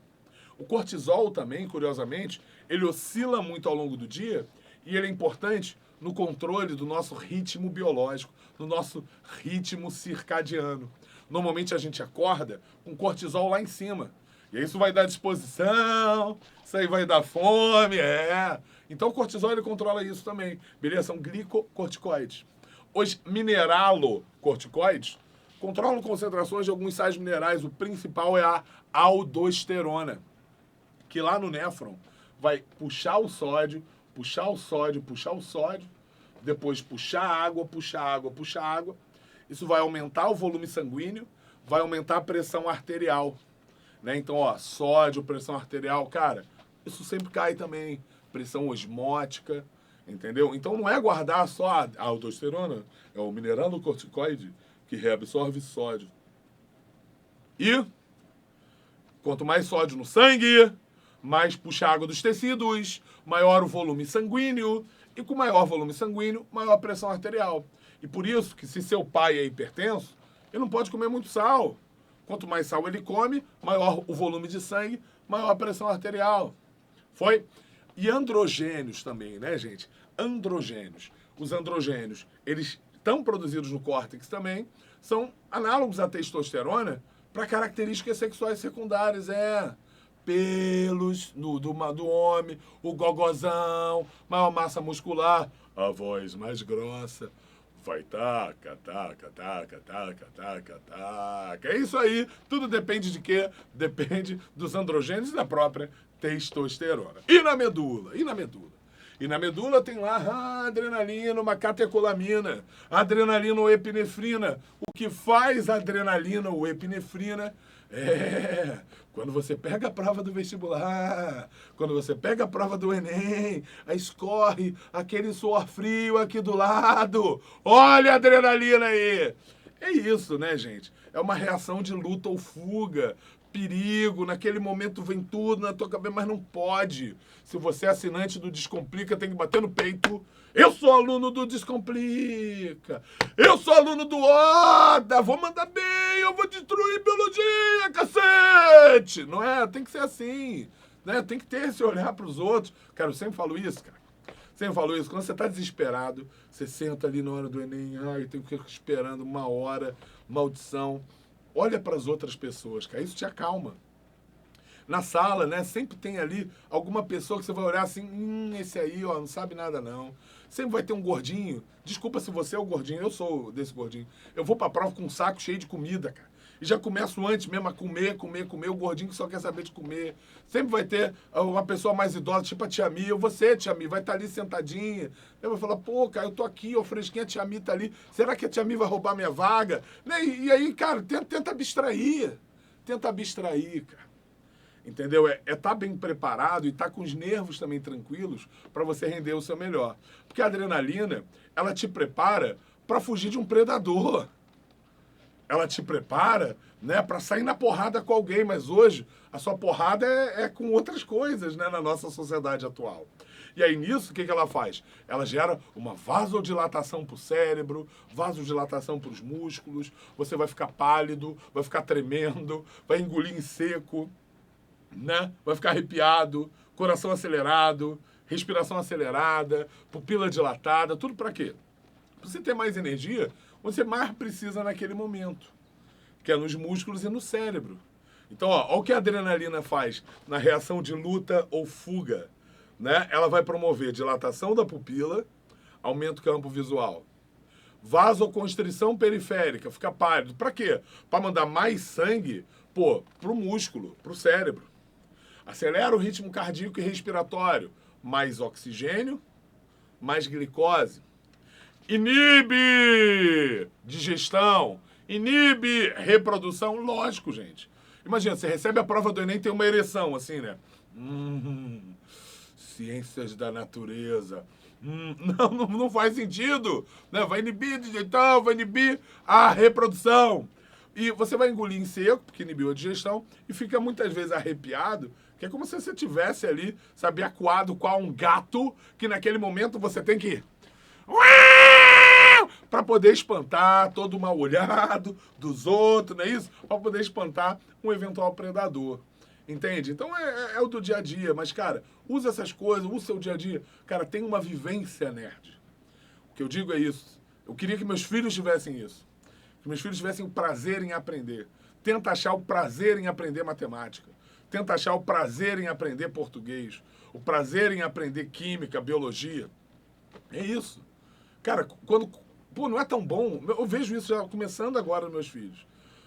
O cortisol também, curiosamente, ele oscila muito ao longo do dia e ele é importante no controle do nosso ritmo biológico, no nosso ritmo circadiano. Normalmente a gente acorda com cortisol lá em cima. E isso vai dar disposição, isso aí vai dar fome, Então o cortisol ele controla isso também. Beleza? São glicocorticoides. Os mineralocorticoides controlam concentrações de alguns sais minerais. O principal é a aldosterona, que lá no néfron vai puxar o sódio, depois puxar água. Isso vai aumentar o volume sanguíneo, vai aumentar a pressão arterial. Né? Então, ó, sódio, pressão arterial, cara, isso sempre cai também. Pressão osmótica, entendeu? Então não é guardar só a aldosterona, é o mineralocorticoide que reabsorve sódio. E quanto mais sódio no sangue, mais puxa água dos tecidos, maior o volume sanguíneo, e com maior volume sanguíneo, maior a pressão arterial. E por isso que se seu pai é hipertenso, ele não pode comer muito sal. Quanto mais sal ele come, maior o volume de sangue, maior a pressão arterial. Foi? E androgênios também, né, gente? Androgênios. Os androgênios, eles estão produzidos no córtex também, são análogos à testosterona para características sexuais secundárias, pelos do homem, o gogozão, maior massa muscular, a voz mais grossa, vai taca. É isso aí, tudo depende de quê? Depende dos androgênios e da própria testosterona. E na medula? E na medula tem lá a adrenalina, uma catecolamina, adrenalina ou epinefrina. O que faz a adrenalina ou epinefrina quando você pega a prova do vestibular, quando você pega a prova do Enem, aí escorre aquele suor frio aqui do lado. Olha a adrenalina aí! É isso, né, gente? É uma reação de luta ou fuga, perigo, naquele momento vem tudo na tua cabeça, mas não pode. Se você é assinante do Descomplica, tem que bater no peito. Eu sou aluno do Descomplica. Eu sou aluno do Oda. Vou mandar bem, eu vou destruir biologia, cacete. Não é? Tem que ser assim. Né? Tem que ter esse olhar para os outros. Cara, eu sempre falo isso, cara. Sempre falo isso. Quando você está desesperado, você senta ali na hora do Enem. Ai, eu tenho que ficar esperando uma hora, maldição. Olha para as outras pessoas, cara. Isso te acalma. Na sala, né? Sempre tem ali alguma pessoa que você vai olhar assim, esse aí, ó, não sabe nada não. Sempre vai ter um gordinho. Desculpa se você é o gordinho, eu sou desse gordinho. Eu vou pra prova com um saco cheio de comida, cara. E já começo antes mesmo a comer. O gordinho que só quer saber de comer. Sempre vai ter uma pessoa mais idosa, tipo a tia Mi. Ou você, tia Mi, vai estar ali sentadinha. Eu vou falar, pô, cara, eu tô aqui, ó, fresquinha, a tia Mi tá ali. Será que a tia Mi vai roubar minha vaga? Né? E aí, cara, tenta abstrair. Tenta abstrair, cara. Entendeu? É estar bem preparado e estar com os nervos também tranquilos para você render o seu melhor. Porque a adrenalina, ela te prepara para fugir de um predador. Ela te prepara, né, para sair na porrada com alguém, mas hoje a sua porrada é com outras coisas, né, na nossa sociedade atual. E aí nisso, o que ela faz? Ela gera uma vasodilatação para o cérebro, vasodilatação para os músculos, você vai ficar pálido, vai ficar tremendo, vai engolir em seco, né? Vai ficar arrepiado, coração acelerado, respiração acelerada, pupila dilatada, tudo para quê? Para você ter mais energia, você mais precisa naquele momento, que é nos músculos e no cérebro. Então, ó, olha o que a adrenalina faz na reação de luta ou fuga, né? Ela vai promover dilatação da pupila, aumenta o campo visual, vasoconstrição periférica, fica pálido. Para quê? Para mandar mais sangue, pro músculo, pro cérebro. Acelera o ritmo cardíaco e respiratório. Mais oxigênio, mais glicose. inibe digestão, inibe reprodução. Lógico, gente. Imagina, você recebe a prova do Enem, tem uma ereção, assim, né? Ciências da natureza. Não faz sentido. Né? Vai inibir digestão, vai inibir a reprodução. E você vai engolir em seco, porque inibiu a digestão, e fica muitas vezes arrepiado, que é como se você estivesse ali, sabe, acuado com um gato, que naquele momento você tem que... para poder espantar todo o mal-olhado dos outros, não é isso? Para poder espantar um eventual predador. Entende? Então é o do dia a dia. Mas, cara, usa essas coisas, usa o seu dia a dia. Cara, tem uma vivência nerd. O que eu digo é isso. Eu queria que meus filhos tivessem isso. Que meus filhos tivessem o prazer em aprender. Tenta achar o prazer em aprender matemática. Tenta achar o prazer em aprender português. O prazer em aprender química, biologia. É isso. Cara, quando... Pô, não é tão bom. Eu vejo isso já começando agora nos meus filhos.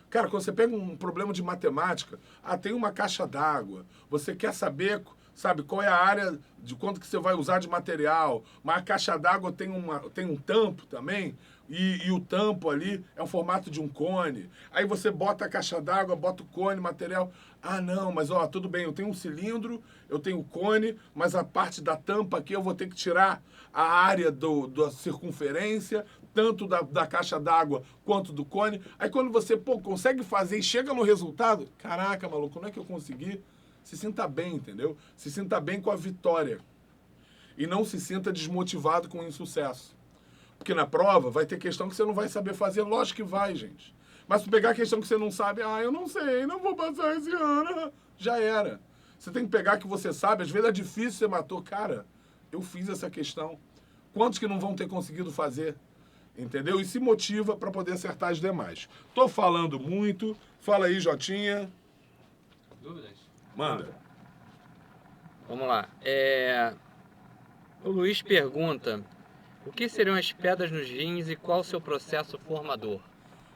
Cara, quando você pega um problema de matemática, tem uma caixa d'água, você quer saber, sabe, qual é a área de quanto que você vai usar de material, mas a caixa d'água tem um tampo também, e o tampo ali é um formato de um cone. Aí você bota a caixa d'água, bota o cone, material. Ah, não, mas ó, tudo bem, eu tenho um cilindro, eu tenho o cone, mas a parte da tampa aqui eu vou ter que tirar a área da circunferência, tanto da caixa d'água quanto do cone. Aí quando você, consegue fazer e chega no resultado, caraca, maluco, como é que eu consegui? Se sinta bem, entendeu? Se sinta bem com a vitória. E não se sinta desmotivado com o insucesso. Porque na prova vai ter questão que você não vai saber fazer. Lógico que vai, gente. Mas se pegar a questão que você não sabe, eu não sei, não vou passar esse ano. Já era. Você tem que pegar que você sabe. Às vezes é difícil, você matou. Cara, eu fiz essa questão. Quantos que não vão ter conseguido fazer? Entendeu? E se motiva para poder acertar as demais. Tô falando muito. Fala aí, Jotinha. Dúvidas? Manda. Vamos lá. O Luiz pergunta: o que seriam as pedras nos rins e qual o seu processo formador?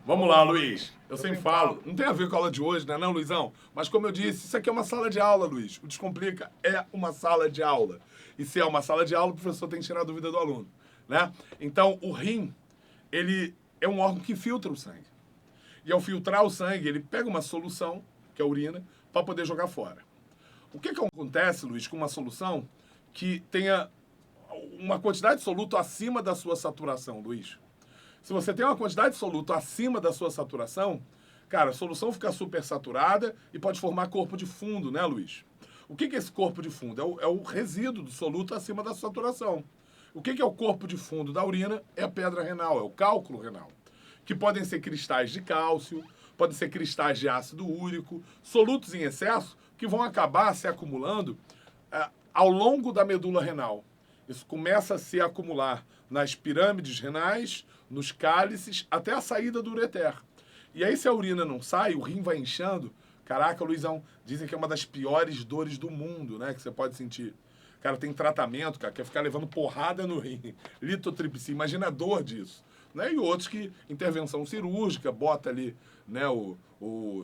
Vamos lá, Luiz. Eu sempre falo. Não tem a ver com a aula de hoje, né, não, Luizão? Mas como eu disse, isso aqui é uma sala de aula, Luiz. O Descomplica é uma sala de aula. E se é uma sala de aula, o professor tem que tirar a dúvida do aluno, né? Então, o rim, ele é um órgão que filtra o sangue. E ao filtrar o sangue, ele pega uma solução, que é a urina, para poder jogar fora. O que acontece, Luiz, com uma solução que tenha uma quantidade de soluto acima da sua saturação, Luiz? Se você tem uma quantidade de soluto acima da sua saturação, cara, a solução fica supersaturada e pode formar corpo de fundo, né, Luiz? O que é esse corpo de fundo? É o resíduo do soluto acima da saturação. O que é o corpo de fundo da urina? É a pedra renal, é o cálculo renal. Que podem ser cristais de cálcio, podem ser cristais de ácido úrico, solutos em excesso que vão acabar se acumulando ao longo da medula renal. Isso começa a se acumular nas pirâmides renais, nos cálices, até a saída do ureter. E aí, se a urina não sai, o rim vai inchando. Caraca, Luizão, dizem que é uma das piores dores do mundo, né? Que você pode sentir. Cara, tem tratamento, cara, que é ficar levando porrada no rim. Litotripsia, imagina a dor disso. Né? E outros que, intervenção cirúrgica, bota ali, né,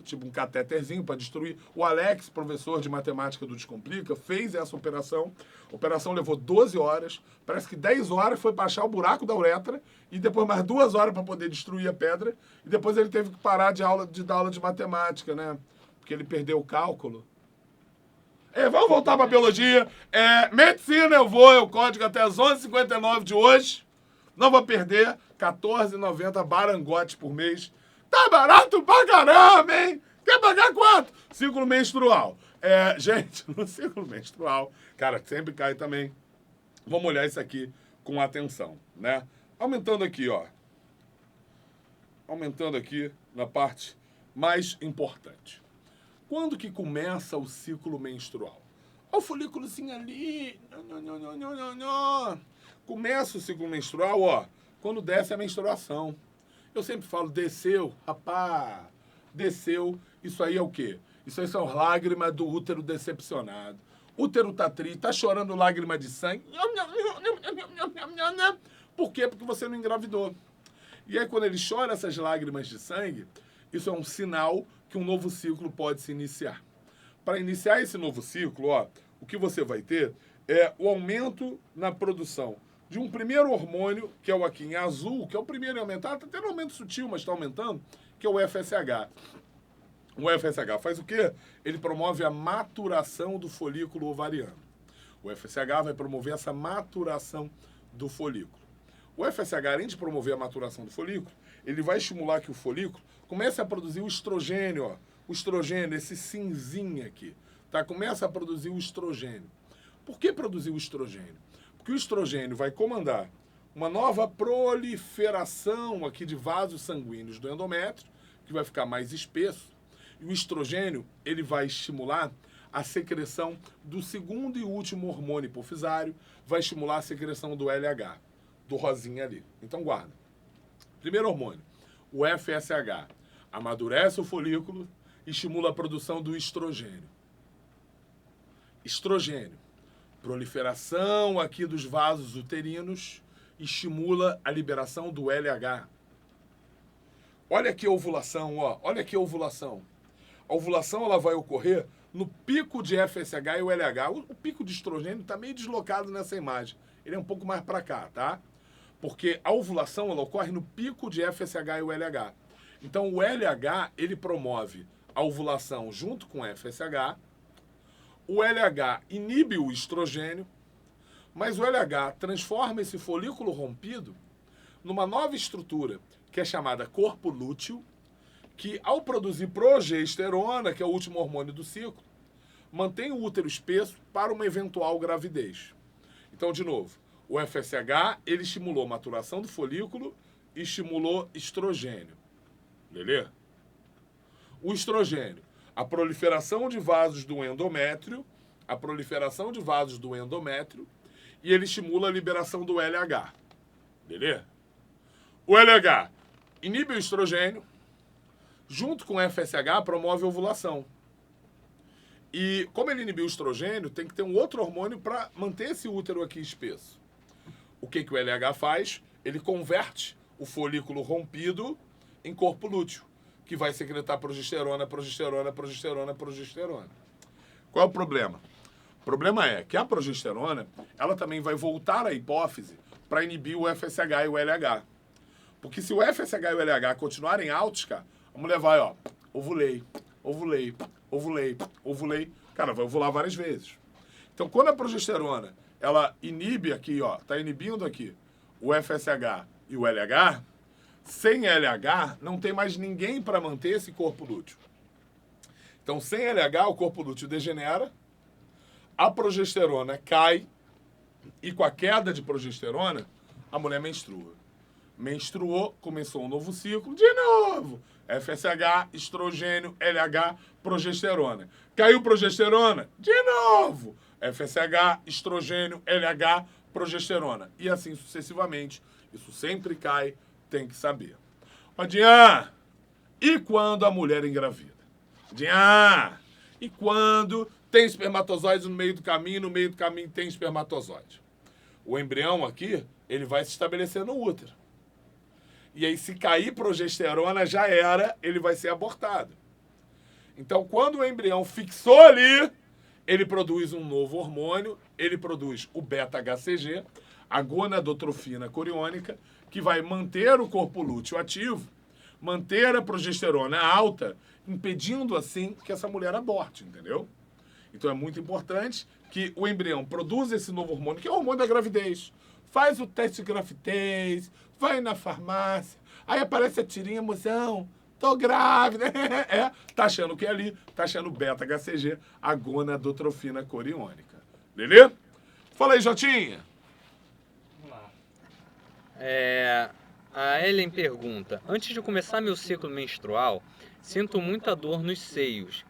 tipo um catéterzinho para destruir. O Alex, professor de matemática do Descomplica, fez essa operação. A operação levou 12 horas. Parece que 10 horas foi para achar o buraco da uretra e depois mais 2 horas para poder destruir a pedra. E depois ele teve que parar de dar aula de matemática, né? Porque ele perdeu o cálculo. Vamos voltar para biologia. Medicina eu código até as 11h59 de hoje. Não vou perder. R$14,90 barangotes por mês. Tá barato pra caramba, hein? Quer pagar quanto? Ciclo menstrual. Gente, no ciclo menstrual, cara, sempre cai também. Vamos olhar isso aqui com atenção, né? Aumentando aqui, ó. Aumentando aqui na parte mais importante. Quando que começa o ciclo menstrual? Olha o folículozinho ali. Começa o ciclo menstrual, ó, quando desce a menstruação. Eu sempre falo, desceu, rapá, desceu. Isso aí é o quê? Isso aí são lágrimas do útero decepcionado. Útero tá triste, tá chorando lágrima de sangue. Por quê? Porque você não engravidou. E aí, quando ele chora essas lágrimas de sangue, isso é um sinal que um novo ciclo pode se iniciar. Para iniciar esse novo ciclo, ó, o que você vai ter é o aumento na produção de um primeiro hormônio, que é o aqui em azul, que é o primeiro a aumentar, está tendo um aumento sutil, mas está aumentando, que é o FSH. O FSH faz o quê? Ele promove a maturação do folículo ovariano. O FSH vai promover essa maturação do folículo. O FSH, além de promover a maturação do folículo, ele vai estimular que o folículo comece a produzir o estrogênio, ó. O estrogênio, esse cinzinho aqui, tá? Começa a produzir o estrogênio. Por que produzir o estrogênio? Porque o estrogênio vai comandar uma nova proliferação aqui de vasos sanguíneos do endométrio, que vai ficar mais espesso. E o estrogênio, ele vai estimular a secreção do segundo e último hormônio hipofisário, vai estimular a secreção do LH, do rosinha ali. Então guarda. Primeiro hormônio, o FSH, amadurece o folículo, estimula a produção do estrogênio. Estrogênio, proliferação aqui dos vasos uterinos, estimula a liberação do LH. Olha aqui a ovulação, ó. Olha aqui a ovulação. A ovulação ela vai ocorrer no pico de FSH e o LH. O pico de estrogênio está meio deslocado nessa imagem. Ele é um pouco mais para cá, tá? Porque a ovulação ela ocorre no pico de FSH e o LH. Então o LH ele promove a ovulação junto com o FSH. O LH inibe o estrogênio, mas o LH transforma esse folículo rompido numa nova estrutura que é chamada corpo lúteo, que ao produzir progesterona, que é o último hormônio do ciclo, mantém o útero espesso para uma eventual gravidez. Então, de novo, o FSH, ele estimulou a maturação do folículo e estimulou estrogênio. Beleza? O estrogênio, a proliferação de vasos do endométrio, e ele estimula a liberação do LH. Beleza? O LH inibe o estrogênio, junto com o FSH, promove a ovulação. E como ele inibiu o estrogênio, tem que ter um outro hormônio para manter esse útero aqui espesso. O que o LH faz? Ele converte o folículo rompido em corpo lúteo, que vai secretar progesterona. Qual é o problema? O problema é que a progesterona, ela também vai voltar à hipófise para inibir o FSH e o LH. Porque se o FSH e o LH continuarem altos, cara, a mulher vai, ó, ovulei. Cara, vai ovular várias vezes. Então, quando a progesterona, ela inibe aqui, ó, tá inibindo aqui o FSH e o LH, sem LH, não tem mais ninguém para manter esse corpo lúteo. Então, sem LH, o corpo lúteo degenera, a progesterona cai, e com a queda de progesterona, a mulher menstrua. Menstruou, começou um novo ciclo, de novo. FSH, estrogênio, LH, progesterona. Caiu progesterona, de novo. FSH, estrogênio, LH, progesterona. E assim sucessivamente. Isso sempre cai, tem que saber. Dian, e quando a mulher engravida? Dian, e quando tem espermatozoides no meio do caminho tem espermatozoide? O embrião aqui, ele vai se estabelecer no útero. E aí, se cair progesterona, já era, ele vai ser abortado. Então, quando o embrião fixou ali, ele produz um novo hormônio, ele produz o beta-HCG, a gonadotrofina coriônica, que vai manter o corpo lúteo ativo, manter a progesterona alta, impedindo, assim, que essa mulher aborte, entendeu? Então, é muito importante que o embrião produza esse novo hormônio, que é o hormônio da gravidez. Faz o teste de gravidez, vai na farmácia, aí aparece a tirinha, moção, tô grávida. Tá achando que é ali, tá achando beta-HCG, a gonadotrofina coriônica. Beleza? Fala aí, Jotinha. Vamos lá. A Ellen pergunta, antes de começar meu ciclo menstrual, sinto muita dor nos seios.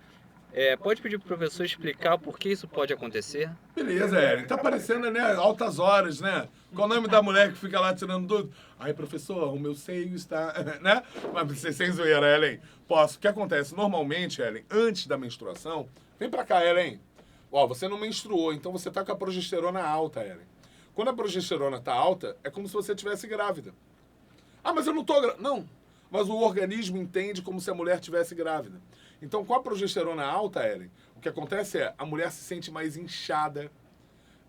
Pode pedir pro professor explicar por que isso pode acontecer? Beleza, Ellen. Tá aparecendo, né? Altas horas, né? Qual o nome da mulher que fica lá tirando dúvida? Ai, professor, o meu seio está... né? Mas sem zoeira, Ellen. Posso. O que acontece? Normalmente, Ellen, antes da menstruação... Vem pra cá, Ellen. Ó, você não menstruou, então você tá com a progesterona alta, Ellen. Quando a progesterona tá alta, é como se você estivesse grávida. Ah, mas eu não tô grávida. Não. Mas o organismo entende como se a mulher estivesse grávida. Então, com a progesterona alta, Ellen, o que acontece é a mulher se sente mais inchada,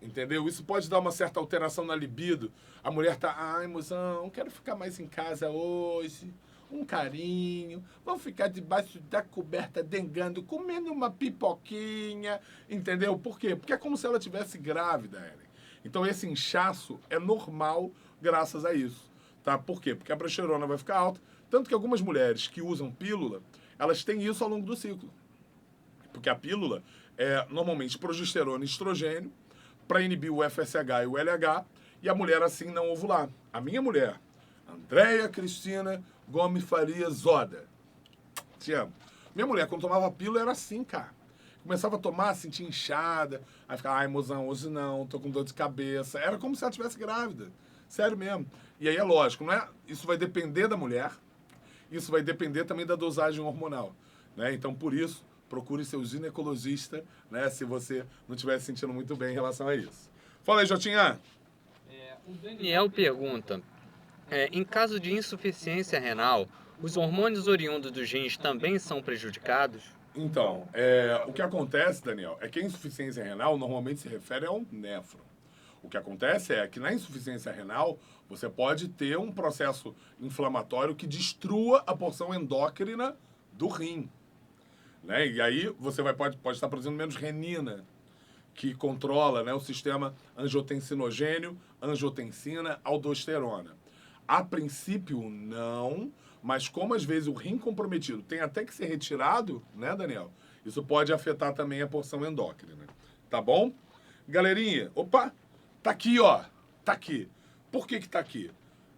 entendeu? Isso pode dar uma certa alteração na libido. A mulher tá, ai, mozão, quero ficar mais em casa hoje, um carinho, vamos ficar debaixo da coberta dengando, comendo uma pipoquinha, entendeu? Por quê? Porque é como se ela estivesse grávida, Ellen. Então esse inchaço é normal graças a isso, tá? Por quê? Porque a progesterona vai ficar alta, tanto que algumas mulheres que usam pílula, elas têm isso ao longo do ciclo. Porque a pílula é normalmente progesterona e estrogênio para inibir o FSH e o LH e a mulher assim não ovular. A minha mulher, Andréia Cristina Gomes Faria Zoda, te amo. Minha mulher, quando tomava pílula, era assim, cara. Começava a tomar, sentia inchada, aí ficava, ai, mozão, hoje não, tô com dor de cabeça. Era como se ela estivesse grávida. Sério mesmo. E aí é lógico, não é? Isso vai depender da mulher, isso vai depender também da dosagem hormonal, né? Então, por isso, procure seu ginecologista, né? Se você não estiver se sentindo muito bem em relação a isso. Fala aí, Jotinha. O Daniel pergunta, em caso de insuficiência renal, os hormônios oriundos dos rins também são prejudicados? Então, o que acontece, Daniel, é que a insuficiência renal normalmente se refere ao néfron. O que acontece é que na insuficiência renal, você pode ter um processo inflamatório que destrua a porção endócrina do rim, né? E aí você pode estar produzindo menos renina, que controla, né, o sistema angiotensinogênio, angiotensina, aldosterona. A princípio, não, mas como às vezes o rim comprometido tem até que ser retirado, né, Daniel? Isso pode afetar também a porção endócrina. Tá bom? Galerinha, opa, tá aqui, ó. Tá aqui. Por que tá aqui?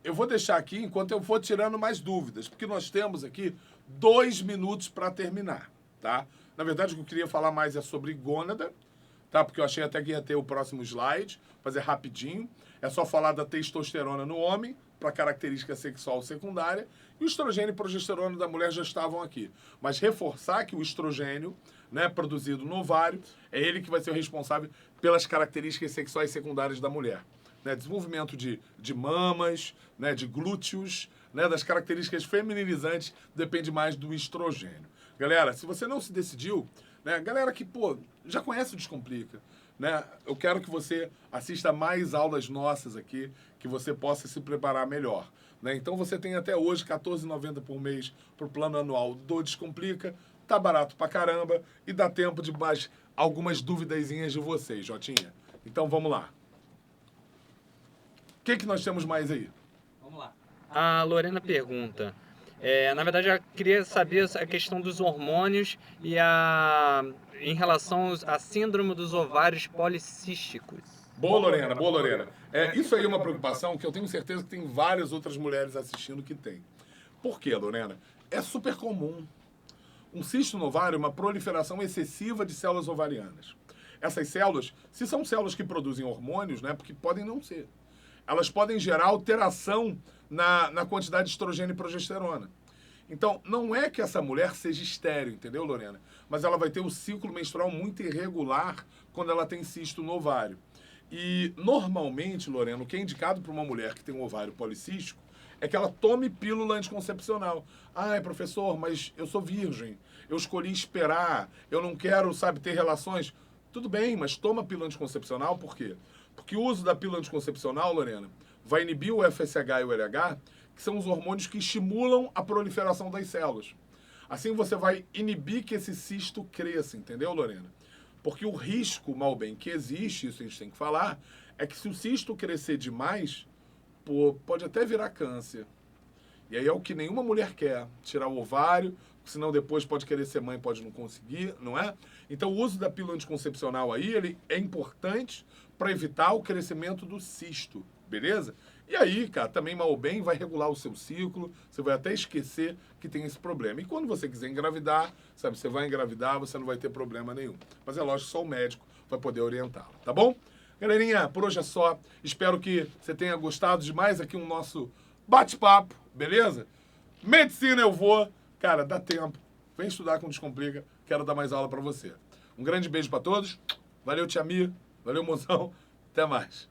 Eu vou deixar aqui enquanto eu for tirando mais dúvidas, porque nós temos aqui 2 minutos para terminar, tá? Na verdade, o que eu queria falar mais é sobre gônada, tá? Porque eu achei até que ia ter o próximo slide, fazer rapidinho. É só falar da testosterona no homem, para característica sexual secundária, e o estrogênio e progesterona da mulher já estavam aqui. Mas reforçar que o estrogênio, né, produzido no ovário, é ele que vai ser o responsável pelas características sexuais secundárias da mulher. Né, desenvolvimento de mamas, né, de glúteos, né, das características feminilizantes, depende mais do estrogênio. Galera, se você não se decidiu, né, galera que, pô, já conhece o Descomplica, né, eu quero que você assista mais aulas nossas aqui, que você possa se preparar melhor. Né? Então você tem até hoje R$14,90 por mês para o plano anual do Descomplica, tá barato pra caramba e dá tempo de mais algumas duvidazinhas de vocês, Jotinha. Então vamos lá. O que nós temos mais aí? Vamos lá. A Lorena pergunta, na verdade eu queria saber a questão dos hormônios e em relação à síndrome dos ovários policísticos. Boa, Lorena, boa, Lorena. Isso aí é uma preocupação que eu tenho certeza que tem várias outras mulheres assistindo que tem. Por quê, Lorena? É super comum. Um cisto no ovário é uma proliferação excessiva de células ovarianas. Essas células, se são células que produzem hormônios, né, porque podem não ser, elas podem gerar alteração na quantidade de estrogênio e progesterona. Então, não é que essa mulher seja estéril, entendeu, Lorena? Mas ela vai ter o ciclo menstrual muito irregular quando ela tem cisto no ovário. E, normalmente, Lorena, o que é indicado para uma mulher que tem um ovário policístico é que ela tome pílula anticoncepcional. Ai, professor, mas eu sou virgem, eu escolhi esperar, eu não quero, sabe, ter relações. Tudo bem, mas toma pílula anticoncepcional, por quê? Porque o uso da pílula anticoncepcional, Lorena, vai inibir o FSH e o LH, que são os hormônios que estimulam a proliferação das células. Assim você vai inibir que esse cisto cresça, entendeu, Lorena? Porque o risco, mal bem, que existe, isso a gente tem que falar, é que se o cisto crescer demais, pode até virar câncer. E aí é o que nenhuma mulher quer, tirar o ovário, senão depois pode querer ser mãe, pode não conseguir, não é? Então o uso da pílula anticoncepcional aí, ele é importante para evitar o crescimento do cisto, beleza? E aí, cara, também mal ou bem vai regular o seu ciclo, você vai até esquecer que tem esse problema. E quando você quiser engravidar, sabe, você vai engravidar, você não vai ter problema nenhum. Mas é lógico, só o médico vai poder orientá-lo, tá bom? Galerinha, por hoje é só. Espero que você tenha gostado de mais aqui um nosso bate-papo, beleza? Medicina eu vou. Cara, dá tempo. Vem estudar com Descomplica. Quero dar mais aula pra você. Um grande beijo pra todos. Valeu, Tia Mi. Valeu, mozão. Até mais.